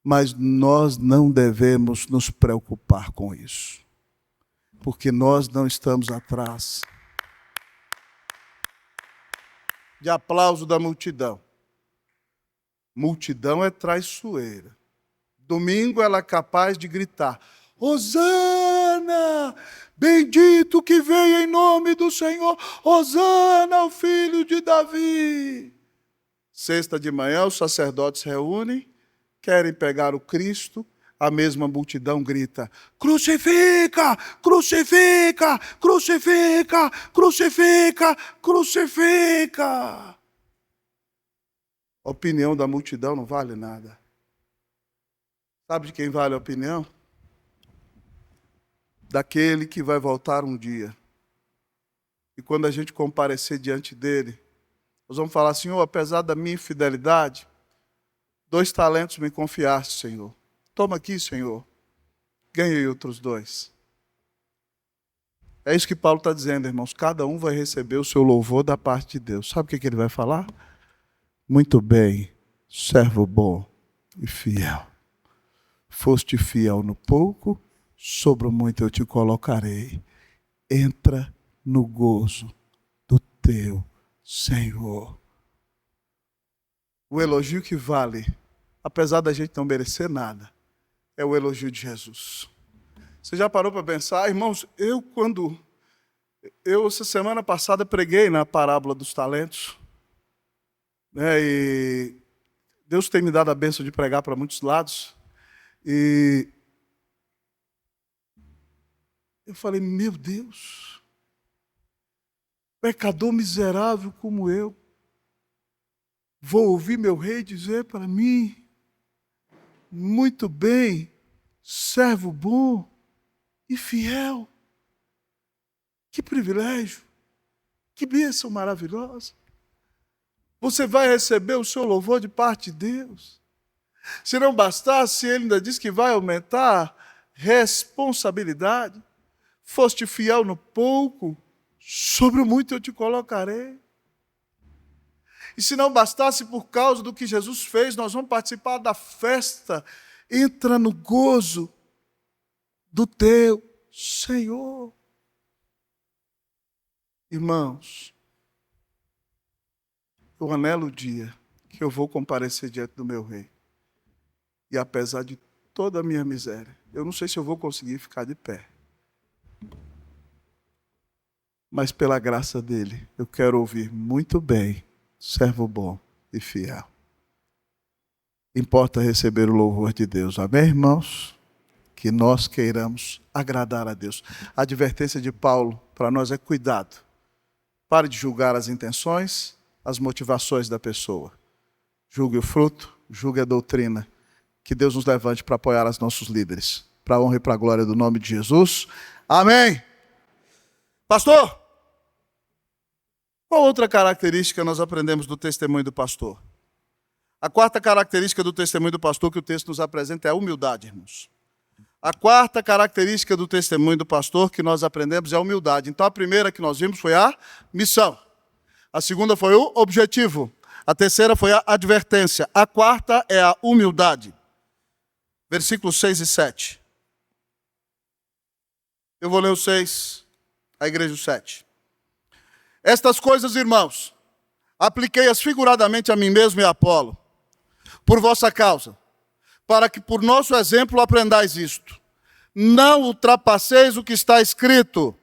Mas nós não devemos nos preocupar com isso. Porque nós não estamos atrás de aplauso da multidão. Multidão é traiçoeira. Domingo ela é capaz de gritar, Hosana, bendito que veio em nome do Senhor, Hosana ao filho de Davi. Sexta de manhã os sacerdotes reúnem, querem pegar o Cristo, a mesma multidão grita, crucifica, crucifica, crucifica, crucifica, crucifica. A opinião da multidão não vale nada. Sabe de quem vale a opinião? Daquele que vai voltar um dia. E quando a gente comparecer diante dele, nós vamos falar, Senhor, apesar da minha infidelidade, 2 talentos me confiaste, Senhor. Toma aqui, Senhor. Ganhei outros 2. É isso que Paulo está dizendo, irmãos. Cada um vai receber o seu louvor da parte de Deus. Sabe o que ele vai falar? Muito bem, servo bom e fiel. Foste fiel no pouco, sobre o muito eu te colocarei. Entra no gozo do teu Senhor. O elogio que vale, apesar da gente não merecer nada, é o elogio de Jesus. Você já parou para pensar? Irmãos, eu essa semana passada preguei na parábola dos talentos, né, e Deus tem me dado a bênção de pregar para muitos lados, e eu falei, meu Deus, pecador miserável como eu, vou ouvir meu rei dizer para mim, muito bem, servo bom e fiel. Que privilégio, que bênção maravilhosa. Você vai receber o seu louvor de parte de Deus. Se não bastasse, ele ainda diz que vai aumentar responsabilidade. Foste fiel no pouco, sobre o muito eu te colocarei. E se não bastasse, por causa do que Jesus fez, nós vamos participar da festa. Entra no gozo do teu Senhor. Irmãos, eu anelo o dia que eu vou comparecer diante do meu rei. E apesar de toda a minha miséria, eu não sei se eu vou conseguir ficar de pé. Mas pela graça dele, eu quero ouvir muito bem, servo bom e fiel. Importa receber o louvor de Deus. Amém, irmãos? Que nós queiramos agradar a Deus. A advertência de Paulo para nós é cuidado. Pare de julgar as intenções, as motivações da pessoa. Julgue o fruto, julgue a doutrina. Que Deus nos levante para apoiar os nossos líderes. Para a honra e para a glória do nome de Jesus. Amém. Pastor, qual outra característica nós aprendemos do testemunho do pastor? A quarta característica do testemunho do pastor que o texto nos apresenta é a humildade, irmãos. A quarta característica do testemunho do pastor que nós aprendemos é a humildade. Então a primeira que nós vimos foi a missão. A segunda foi o objetivo. A terceira foi a advertência. A quarta é a humildade. Versículos 6 e 7. Eu vou ler o 6, a igreja o 7. Estas coisas, irmãos, apliquei-as figuradamente a mim mesmo e a Apolo, por vossa causa, para que por nosso exemplo aprendais isto. Não ultrapasseis o que está escrito,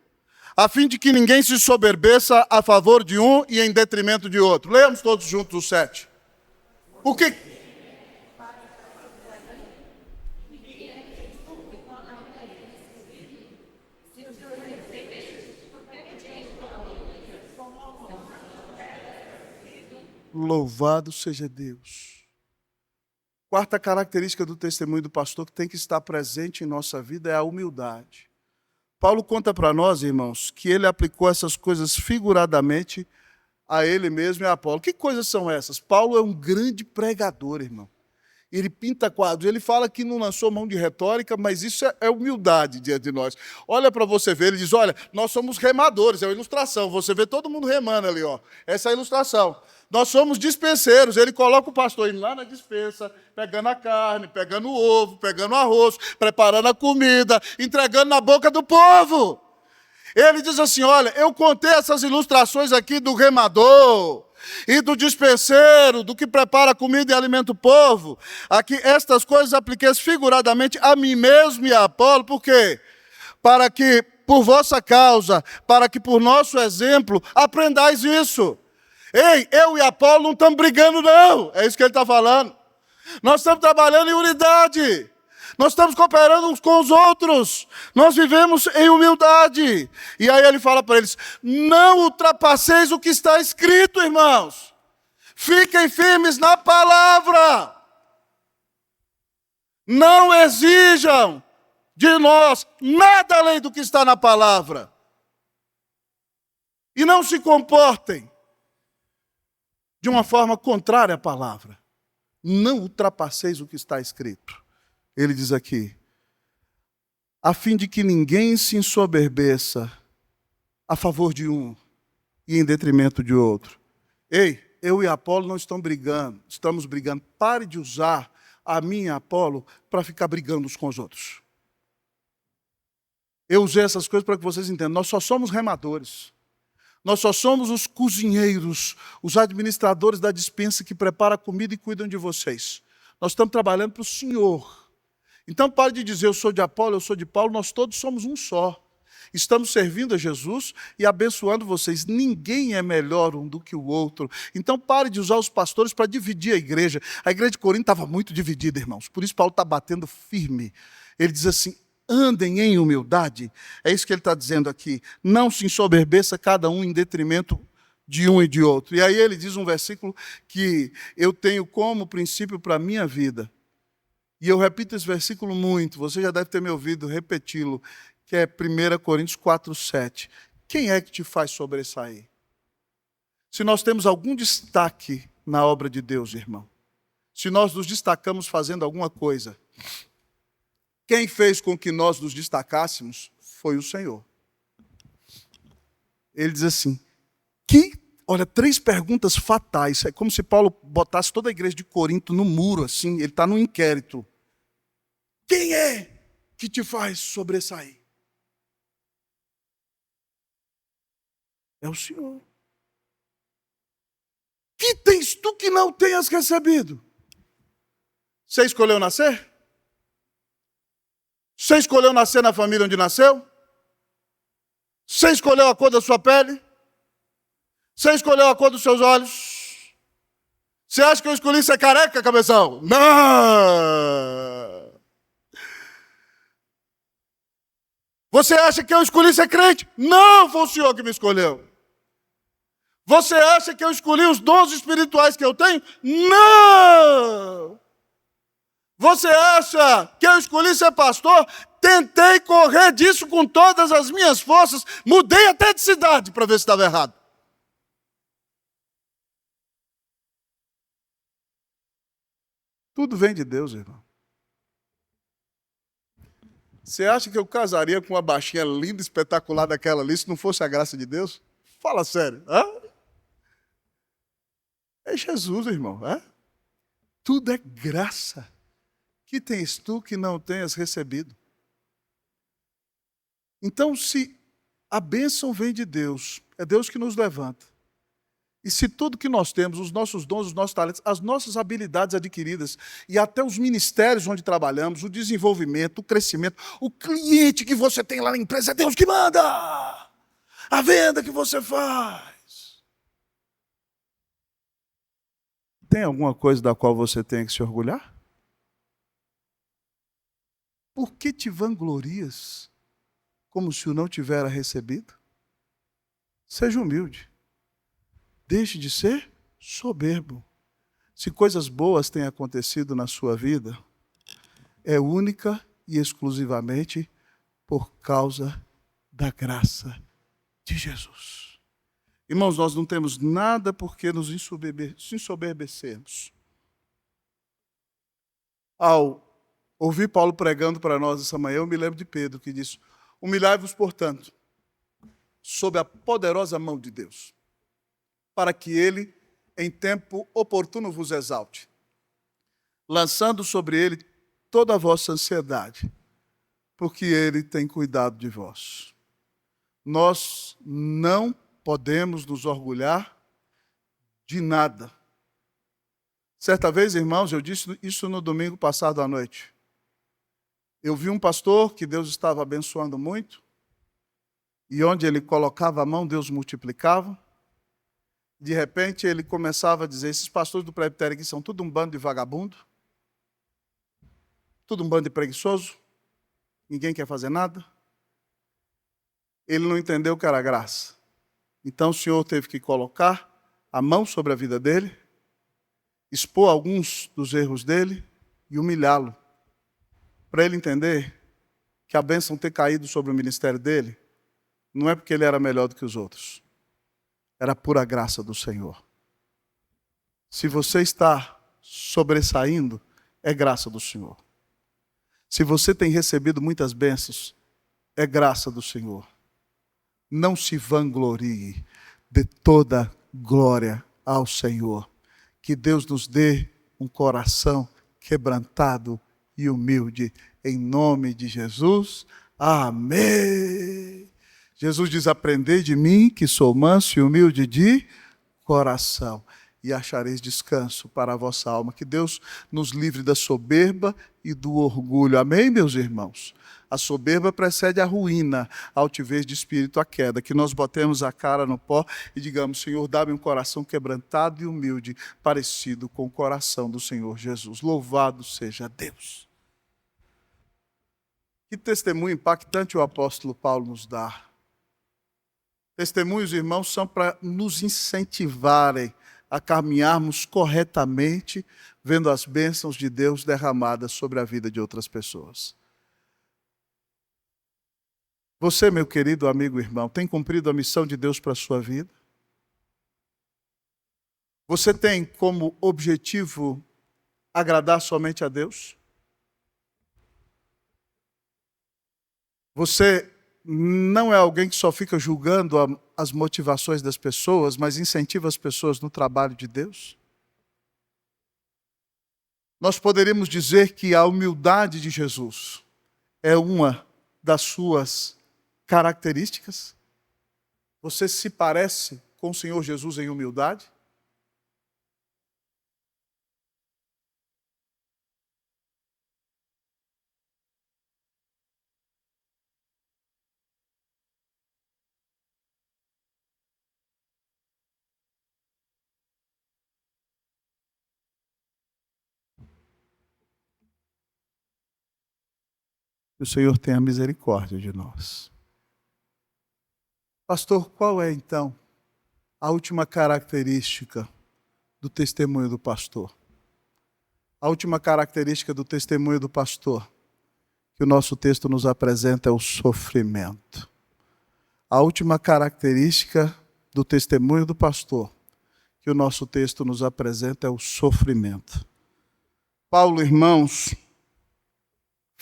a fim de que ninguém se soberbeça a favor de um e em detrimento de outro. Leamos todos juntos o 7. Por que... Louvado seja Deus. Quarta característica do testemunho do pastor que tem que estar presente em nossa vida é a humildade. Paulo conta para nós, irmãos, que ele aplicou essas coisas figuradamente a ele mesmo e a Apolo. Que coisas são essas? Paulo é um grande pregador, irmão. Ele pinta quadros, ele fala que não lançou mão de retórica, mas isso é humildade diante de nós. Olha para você ver, ele diz, olha, nós somos remadores, é uma ilustração, você vê todo mundo remando ali, ó. Essa é a ilustração. Nós somos dispenseiros, ele coloca o pastor indo lá na dispensa, pegando a carne, pegando o ovo, pegando o arroz, preparando a comida, entregando na boca do povo. Ele diz assim, olha, eu contei essas ilustrações aqui do remador e do dispenseiro, do que prepara comida e alimenta o povo. Aqui, estas coisas apliquei figuradamente a mim mesmo e a Apolo. Por quê? Para que, por vossa causa, para que por nosso exemplo, aprendais isso. Ei, eu e Apolo não estamos brigando, não. É isso que ele está falando. Nós estamos trabalhando em unidade. Nós estamos cooperando uns com os outros. Nós vivemos em humildade. E aí ele fala para eles, não ultrapasseis o que está escrito, irmãos. Fiquem firmes na palavra. Não exijam de nós nada além do que está na palavra. E não se comportem de uma forma contrária à palavra. Não ultrapasseis o que está escrito. Ele diz aqui, a fim de que ninguém se ensoberbeça a favor de um e em detrimento de outro. Ei, eu e Apolo não estamos brigando. Pare de usar a mim e a Apolo para ficar brigando uns com os outros. Eu usei essas coisas para que vocês entendam. Nós só somos remadores. Nós só somos os cozinheiros, os administradores da despensa que preparam a comida e cuidam de vocês. Nós estamos trabalhando para o Senhor. Então pare de dizer, eu sou de Apolo, eu sou de Paulo, nós todos somos um só. Estamos servindo a Jesus e abençoando vocês. Ninguém é melhor um do que o outro. Então pare de usar os pastores para dividir a igreja. A igreja de Corinto estava muito dividida, irmãos. Por isso Paulo está batendo firme. Ele diz assim, andem em humildade. É isso que ele está dizendo aqui. Não se ensoberbeça cada um em detrimento de um e de outro. E aí ele diz um versículo que eu tenho como princípio para a minha vida. E eu repito esse versículo muito, você já deve ter me ouvido repeti-lo, que é 1 Coríntios 4:7. Quem é que te faz sobressair? Se nós temos algum destaque na obra de Deus, irmão, se nós nos destacamos fazendo alguma coisa, quem fez com que nós nos destacássemos foi o Senhor. Ele diz assim, olha, 3 perguntas fatais, é como se Paulo botasse toda a igreja de Corinto no muro, assim, ele está no inquérito. Quem é que te faz sobressair? É o Senhor. Que tens tu que não tenhas recebido? Você escolheu nascer? Você escolheu nascer na família onde nasceu? Você escolheu a cor da sua pele? Você escolheu a cor dos seus olhos? Você acha que eu escolhi ser careca, cabeção? Não! Você acha que eu escolhi ser crente? Não, foi o Senhor que me escolheu. Você acha que eu escolhi os dons espirituais que eu tenho? Não! Você acha que eu escolhi ser pastor? Tentei correr disso com todas as minhas forças, mudei até de cidade para ver se estava errado. Tudo vem de Deus, irmão. Você acha que eu casaria com uma baixinha linda, espetacular daquela ali, se não fosse a graça de Deus? Fala sério. Hã? É Jesus, irmão. Hã? Tudo é graça. Que tens tu que não tenhas recebido? Então, se a bênção vem de Deus, é Deus que nos levanta. E se tudo que nós temos, os nossos dons, os nossos talentos, as nossas habilidades adquiridas e até os ministérios onde trabalhamos, o desenvolvimento, o crescimento, o cliente que você tem lá na empresa, é Deus que manda! A venda que você faz. Tem alguma coisa da qual você tem que se orgulhar? Por que te vanglorias como se o não tivera recebido? Seja humilde. Deixe de ser soberbo. Se coisas boas têm acontecido na sua vida, é única e exclusivamente por causa da graça de Jesus. Irmãos, nós não temos nada por que nos ensoberbecermos. Ao ouvir Paulo pregando para nós essa manhã, eu me lembro de Pedro que disse: humilhai-vos, portanto, sob a poderosa mão de Deus, para que ele, em tempo oportuno, vos exalte, lançando sobre ele toda a vossa ansiedade, porque ele tem cuidado de vós. Nós não podemos nos orgulhar de nada. Certa vez, irmãos, eu disse isso no domingo passado à noite. Eu vi um pastor que Deus estava abençoando muito, e onde ele colocava a mão, Deus multiplicava. De repente, ele começava a dizer: esses pastores do presbitério aqui são tudo um bando de vagabundo, tudo um bando de preguiçoso, ninguém quer fazer nada. Ele não entendeu o que era graça. Então o Senhor teve que colocar a mão sobre a vida dele, expor alguns dos erros dele e humilhá-lo, para ele entender que a bênção ter caído sobre o ministério dele não é porque ele era melhor do que os outros. Era pura graça do Senhor. Se você está sobressaindo, é graça do Senhor. Se você tem recebido muitas bênçãos, é graça do Senhor. Não se vanglorie, dê toda glória ao Senhor. Que Deus nos dê um coração quebrantado e humilde, em nome de Jesus. Amém. Jesus diz: aprendei de mim, que sou manso e humilde de coração, e achareis descanso para a vossa alma. Que Deus nos livre da soberba e do orgulho. Amém, meus irmãos? A soberba precede a ruína, a altivez de espírito a queda. Que nós botemos a cara no pó e digamos: Senhor, dá-me um coração quebrantado e humilde, parecido com o coração do Senhor Jesus. Louvado seja Deus. Que testemunho impactante o apóstolo Paulo nos dá. Testemunhos, irmãos, são para nos incentivarem a caminharmos corretamente, vendo as bênçãos de Deus derramadas sobre a vida de outras pessoas. Você, meu querido amigo e irmão, tem cumprido a missão de Deus para a sua vida? Você tem como objetivo agradar somente a Deus? Você não é alguém que só fica julgando as motivações das pessoas, mas incentiva as pessoas no trabalho de Deus? Nós poderíamos dizer que a humildade de Jesus é uma das suas características? Você se parece com o Senhor Jesus em humildade? Que o Senhor tenha misericórdia de nós. Pastor, qual é então a última característica do testemunho do pastor? A última característica do testemunho do pastor que o nosso texto nos apresenta é o sofrimento. A última característica do testemunho do pastor que o nosso texto nos apresenta é o sofrimento. Paulo, irmãos,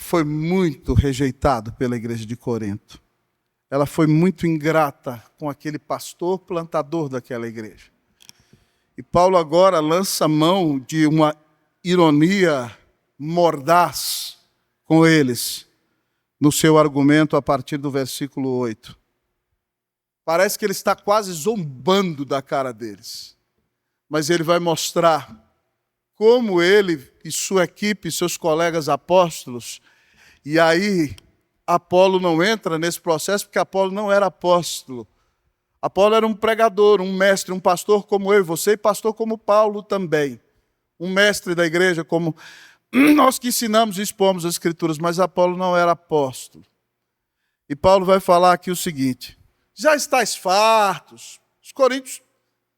foi muito rejeitado pela igreja de Corinto. Ela foi muito ingrata com aquele pastor plantador daquela igreja. E Paulo agora lança mão de uma ironia mordaz com eles, no seu argumento a partir do versículo 8. Parece que ele está quase zombando da cara deles. Mas ele vai mostrar como ele e sua equipe, seus colegas apóstolos, e aí Apolo não entra nesse processo, porque Apolo não era apóstolo. Apolo era um pregador, um mestre, um pastor como eu e você, e pastor como Paulo também. Um mestre da igreja, como nós que ensinamos e expomos as Escrituras, mas Apolo não era apóstolo. E Paulo vai falar aqui o seguinte: já estáis fartos. Os coríntios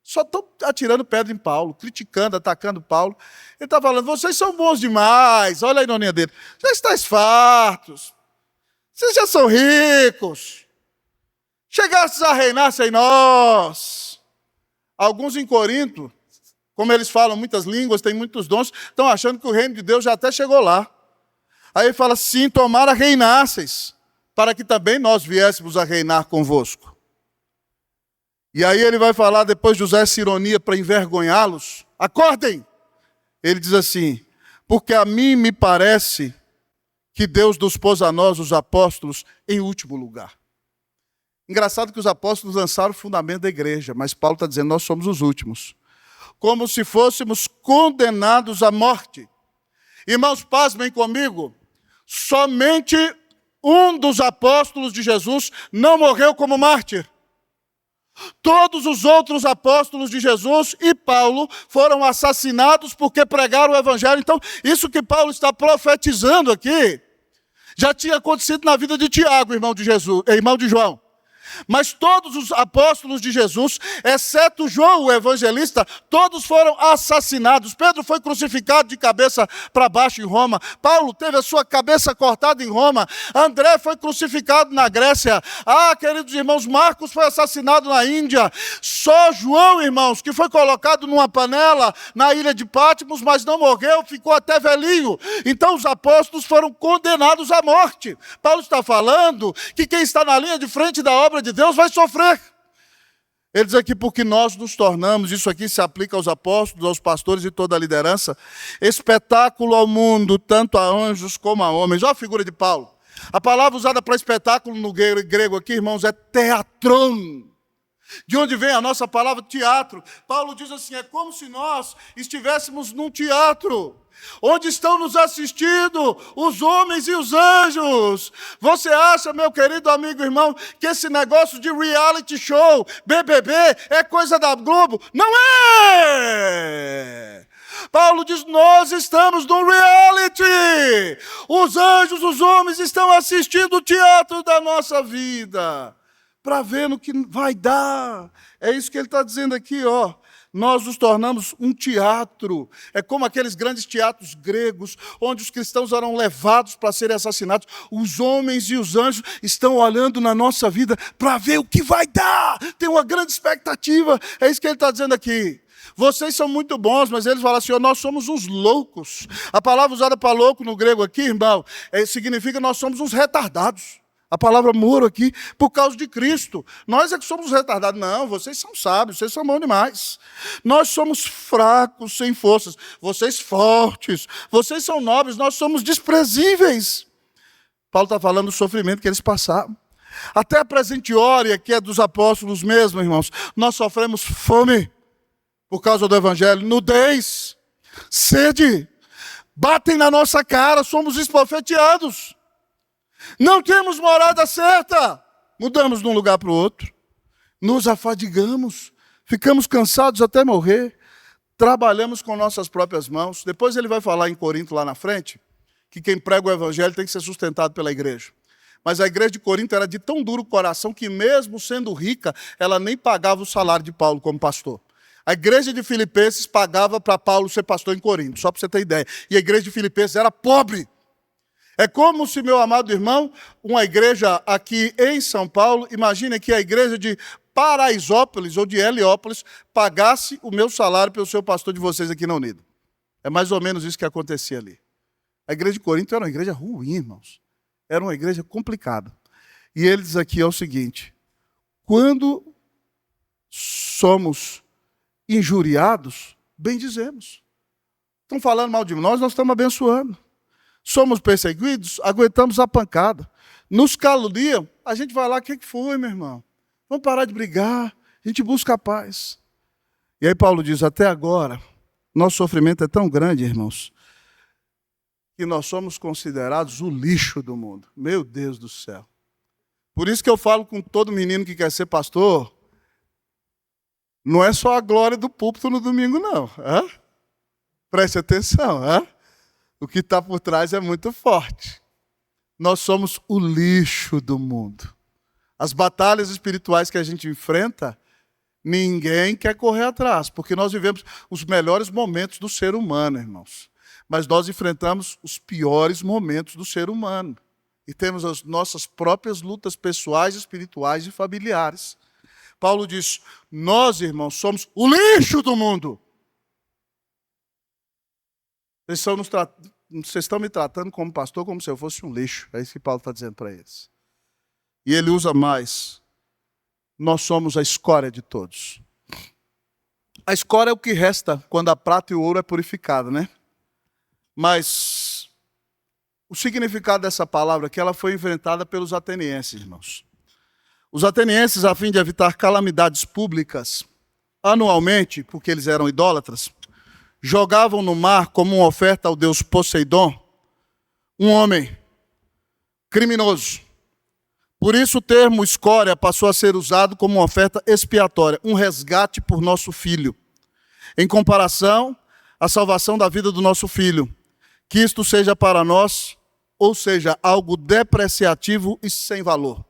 só estão atirando pedra em Paulo, criticando, atacando Paulo. Ele está falando, vocês são bons demais, olha a ironia dele. Já estáis fartos, vocês já são ricos, chegastes a reinar sem nós. Alguns em Corinto, como eles falam muitas línguas, têm muitos dons, estão achando que o reino de Deus já até chegou lá. Aí ele fala, sim, tomara reinasseis, para que também nós viéssemos a reinar convosco. E aí ele vai falar, depois de usar essa ironia para envergonhá-los, acordem! Ele diz assim, porque a mim me parece que Deus nos pôs a nós, os apóstolos, em último lugar. Engraçado que os apóstolos lançaram o fundamento da igreja, mas Paulo está dizendo, nós somos os últimos. Como se fôssemos condenados à morte. Irmãos, pasmem comigo, somente um dos apóstolos de Jesus não morreu como mártir. Todos os outros apóstolos de Jesus e Paulo foram assassinados porque pregaram o evangelho. Então, isso que Paulo está profetizando aqui, já tinha acontecido na vida de Tiago, irmão de Jesus, irmão de João. Mas todos os apóstolos de Jesus, exceto João, o evangelista, todos foram assassinados. Pedro foi crucificado de cabeça para baixo em Roma. Paulo teve a sua cabeça cortada em Roma. André foi crucificado na Grécia. Queridos irmãos, Marcos foi assassinado na Índia. Só João, irmãos, que foi colocado numa panela na ilha de Patmos, mas não morreu, ficou até velhinho. Então os apóstolos foram condenados à morte. Paulo está falando que quem está na linha de frente da obra de Deus vai sofrer. Ele diz aqui, porque nós nos tornamos, isso aqui se aplica aos apóstolos, aos pastores e toda a liderança, espetáculo ao mundo, tanto a anjos como a homens. Olha a figura de Paulo. A palavra usada para espetáculo no grego aqui, irmãos, é teatron. De onde vem a nossa palavra teatro. Paulo diz assim, é como se nós estivéssemos num teatro, onde estão nos assistindo os homens e os anjos. Você acha, meu querido amigo irmão, que esse negócio de reality show, BBB, é coisa da Globo? Não é! Paulo diz, nós estamos no reality. Os anjos, os homens estão assistindo o teatro da nossa vida, para ver no que vai dar. É isso que ele está dizendo aqui, ó. Nós nos tornamos um teatro. É como aqueles grandes teatros gregos, onde os cristãos eram levados para serem assassinados. Os homens e os anjos estão olhando na nossa vida para ver o que vai dar. Tem uma grande expectativa. É isso que ele está dizendo aqui. Vocês são muito bons, mas eles falam assim, nós somos uns loucos. A palavra usada para louco no grego aqui, irmão, significa nós somos uns retardados. A palavra muro aqui, por causa de Cristo. Nós é que somos retardados. Não, vocês são sábios, vocês são bons demais. Nós somos fracos, sem forças. Vocês fortes, vocês são nobres, nós somos desprezíveis. Paulo está falando do sofrimento que eles passaram. Até a presente hora, que é dos apóstolos mesmo, irmãos, nós sofremos fome por causa do evangelho, nudez, sede, batem na nossa cara, somos esbofeteados. Não temos morada certa, mudamos de um lugar para o outro, nos afadigamos, ficamos cansados até morrer, trabalhamos com nossas próprias mãos. Depois ele vai falar em Corinto lá na frente, que quem prega o evangelho tem que ser sustentado pela igreja. Mas a igreja de Corinto era de tão duro coração que mesmo sendo rica, ela nem pagava o salário de Paulo como pastor. A igreja de Filipenses pagava para Paulo ser pastor em Corinto, só para você ter ideia. E a igreja de Filipenses era pobre. É como se, meu amado irmão, uma igreja aqui em São Paulo, imagine que a igreja de Paraisópolis ou de Heliópolis pagasse o meu salário pelo seu pastor de vocês aqui na Unida. É mais ou menos isso que acontecia ali. A igreja de Corinto era uma igreja ruim, irmãos. Era uma igreja complicada. E ele diz aqui o seguinte, quando somos injuriados, bendizemos. Estão falando mal de nós estamos abençoando. Somos perseguidos, aguentamos a pancada. Nos caluniam, a gente vai lá, o que foi, meu irmão? Vamos parar de brigar. A gente busca a paz. E aí Paulo diz, até agora, nosso sofrimento é tão grande, irmãos, que nós somos considerados o lixo do mundo. Meu Deus do céu. Por isso que eu falo com todo menino que quer ser pastor, não é só a glória do púlpito no domingo, não. Preste atenção. O que está por trás é muito forte. Nós somos o lixo do mundo. As batalhas espirituais que a gente enfrenta, ninguém quer correr atrás, porque nós vivemos os melhores momentos do ser humano, irmãos. Mas nós enfrentamos os piores momentos do ser humano. E temos as nossas próprias lutas pessoais, espirituais e familiares. Paulo diz, nós, irmãos, somos o lixo do mundo. Vocês estão me tratando como pastor, como se eu fosse um lixo. É isso que Paulo está dizendo para eles. E ele usa mais. Nós somos a escória de todos. A escória é o que resta quando a prata e o ouro é purificado, né? Mas o significado dessa palavra aqui, ela foi inventada pelos atenienses, irmãos. Os atenienses, a fim de evitar calamidades públicas, anualmente, porque eles eram idólatras, jogavam no mar como uma oferta ao deus Poseidon, um homem criminoso. Por isso o termo escória passou a ser usado como uma oferta expiatória, um resgate por nosso filho. Em comparação à salvação da vida do nosso filho, que isto seja para nós, ou seja, algo depreciativo e sem valor.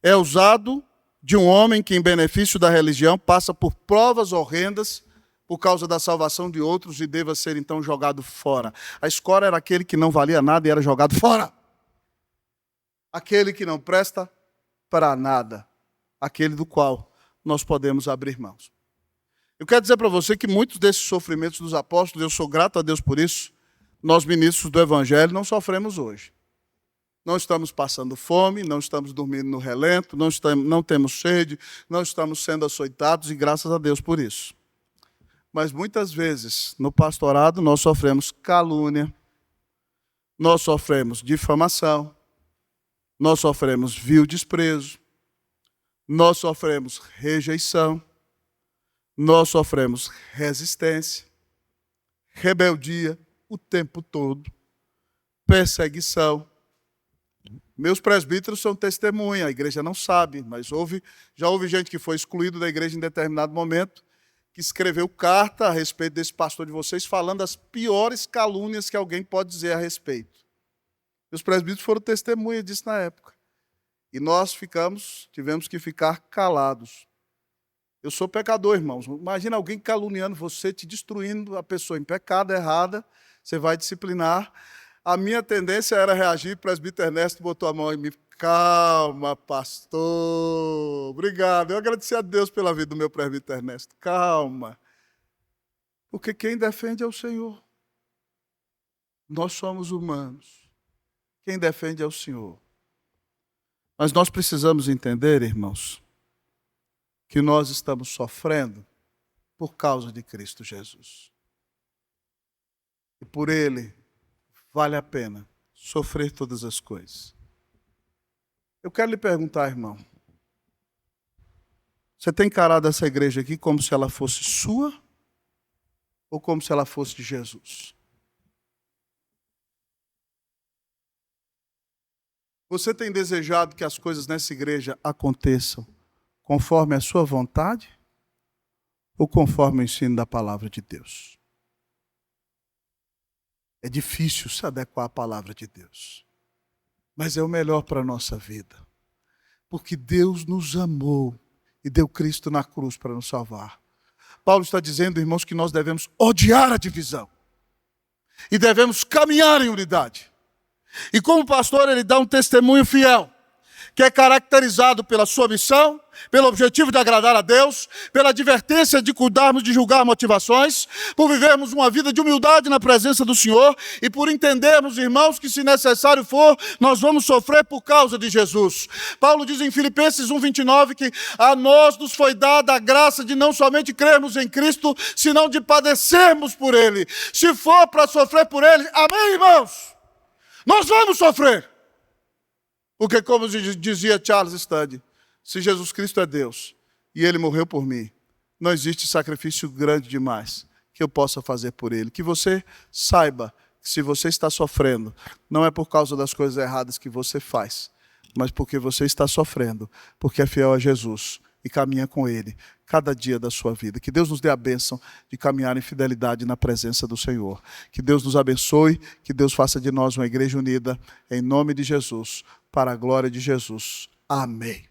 É usado de um homem que, em benefício da religião, passa por provas horrendas por causa da salvação de outros e deva ser, então, jogado fora. A escória era aquele que não valia nada e era jogado fora. Aquele que não presta para nada. Aquele do qual nós podemos abrir mãos. Eu quero dizer para você que muitos desses sofrimentos dos apóstolos, eu sou grato a Deus por isso, nós ministros do Evangelho não sofremos hoje. Não estamos passando fome, não estamos dormindo no relento, não temos sede, não estamos sendo açoitados e graças a Deus por isso. Mas muitas vezes, no pastorado, nós sofremos calúnia, nós sofremos difamação, nós sofremos vil desprezo, nós sofremos rejeição, nós sofremos resistência, rebeldia o tempo todo, perseguição. Meus presbíteros são testemunha, a igreja não sabe, mas já houve gente que foi excluído da igreja em determinado momento, que escreveu carta a respeito desse pastor de vocês, falando as piores calúnias que alguém pode dizer a respeito. Meus presbíteros foram testemunha disso na época. E nós tivemos que ficar calados. Eu sou pecador, irmãos. Imagina alguém caluniando você, te destruindo, a pessoa em pecado, errada, você vai disciplinar. A minha tendência era reagir, o presbítero Ernesto botou a mão em mim. Calma, pastor. Obrigado. Eu agradeci a Deus pela vida do meu presbítero Ernesto. Calma. Porque quem defende é o Senhor. Nós somos humanos. Quem defende é o Senhor. Mas nós precisamos entender, irmãos, que nós estamos sofrendo por causa de Cristo Jesus. E por Ele vale a pena sofrer todas as coisas. Eu quero lhe perguntar, irmão, você tem encarado essa igreja aqui como se ela fosse sua ou como se ela fosse de Jesus? Você tem desejado que as coisas nessa igreja aconteçam conforme a sua vontade ou conforme o ensino da palavra de Deus? É difícil se adequar à palavra de Deus, mas é o melhor para a nossa vida, porque Deus nos amou e deu Cristo na cruz para nos salvar. Paulo está dizendo, irmãos, que nós devemos odiar a divisão e devemos caminhar em unidade. E como pastor, ele dá um testemunho fiel, que é caracterizado pela sua missão, pelo objetivo de agradar a Deus, pela advertência de cuidarmos de julgar motivações, por vivermos uma vida de humildade na presença do Senhor e por entendermos, irmãos, que se necessário for, nós vamos sofrer por causa de Jesus. Paulo diz em Filipenses 1:29 que a nós nos foi dada a graça de não somente crermos em Cristo, senão de padecermos por Ele. Se for para sofrer por Ele, amém, irmãos? Nós vamos sofrer. Porque, como dizia Charles Stanley, Se Jesus Cristo é Deus e Ele morreu por mim, não existe sacrifício grande demais que eu possa fazer por Ele. Que você saiba que se você está sofrendo, não é por causa das coisas erradas que você faz, mas porque você está sofrendo, porque é fiel a Jesus e caminha com Ele cada dia da sua vida. Que Deus nos dê a bênção de caminhar em fidelidade na presença do Senhor. Que Deus nos abençoe, que Deus faça de nós uma igreja unida, em nome de Jesus, para a glória de Jesus. Amém.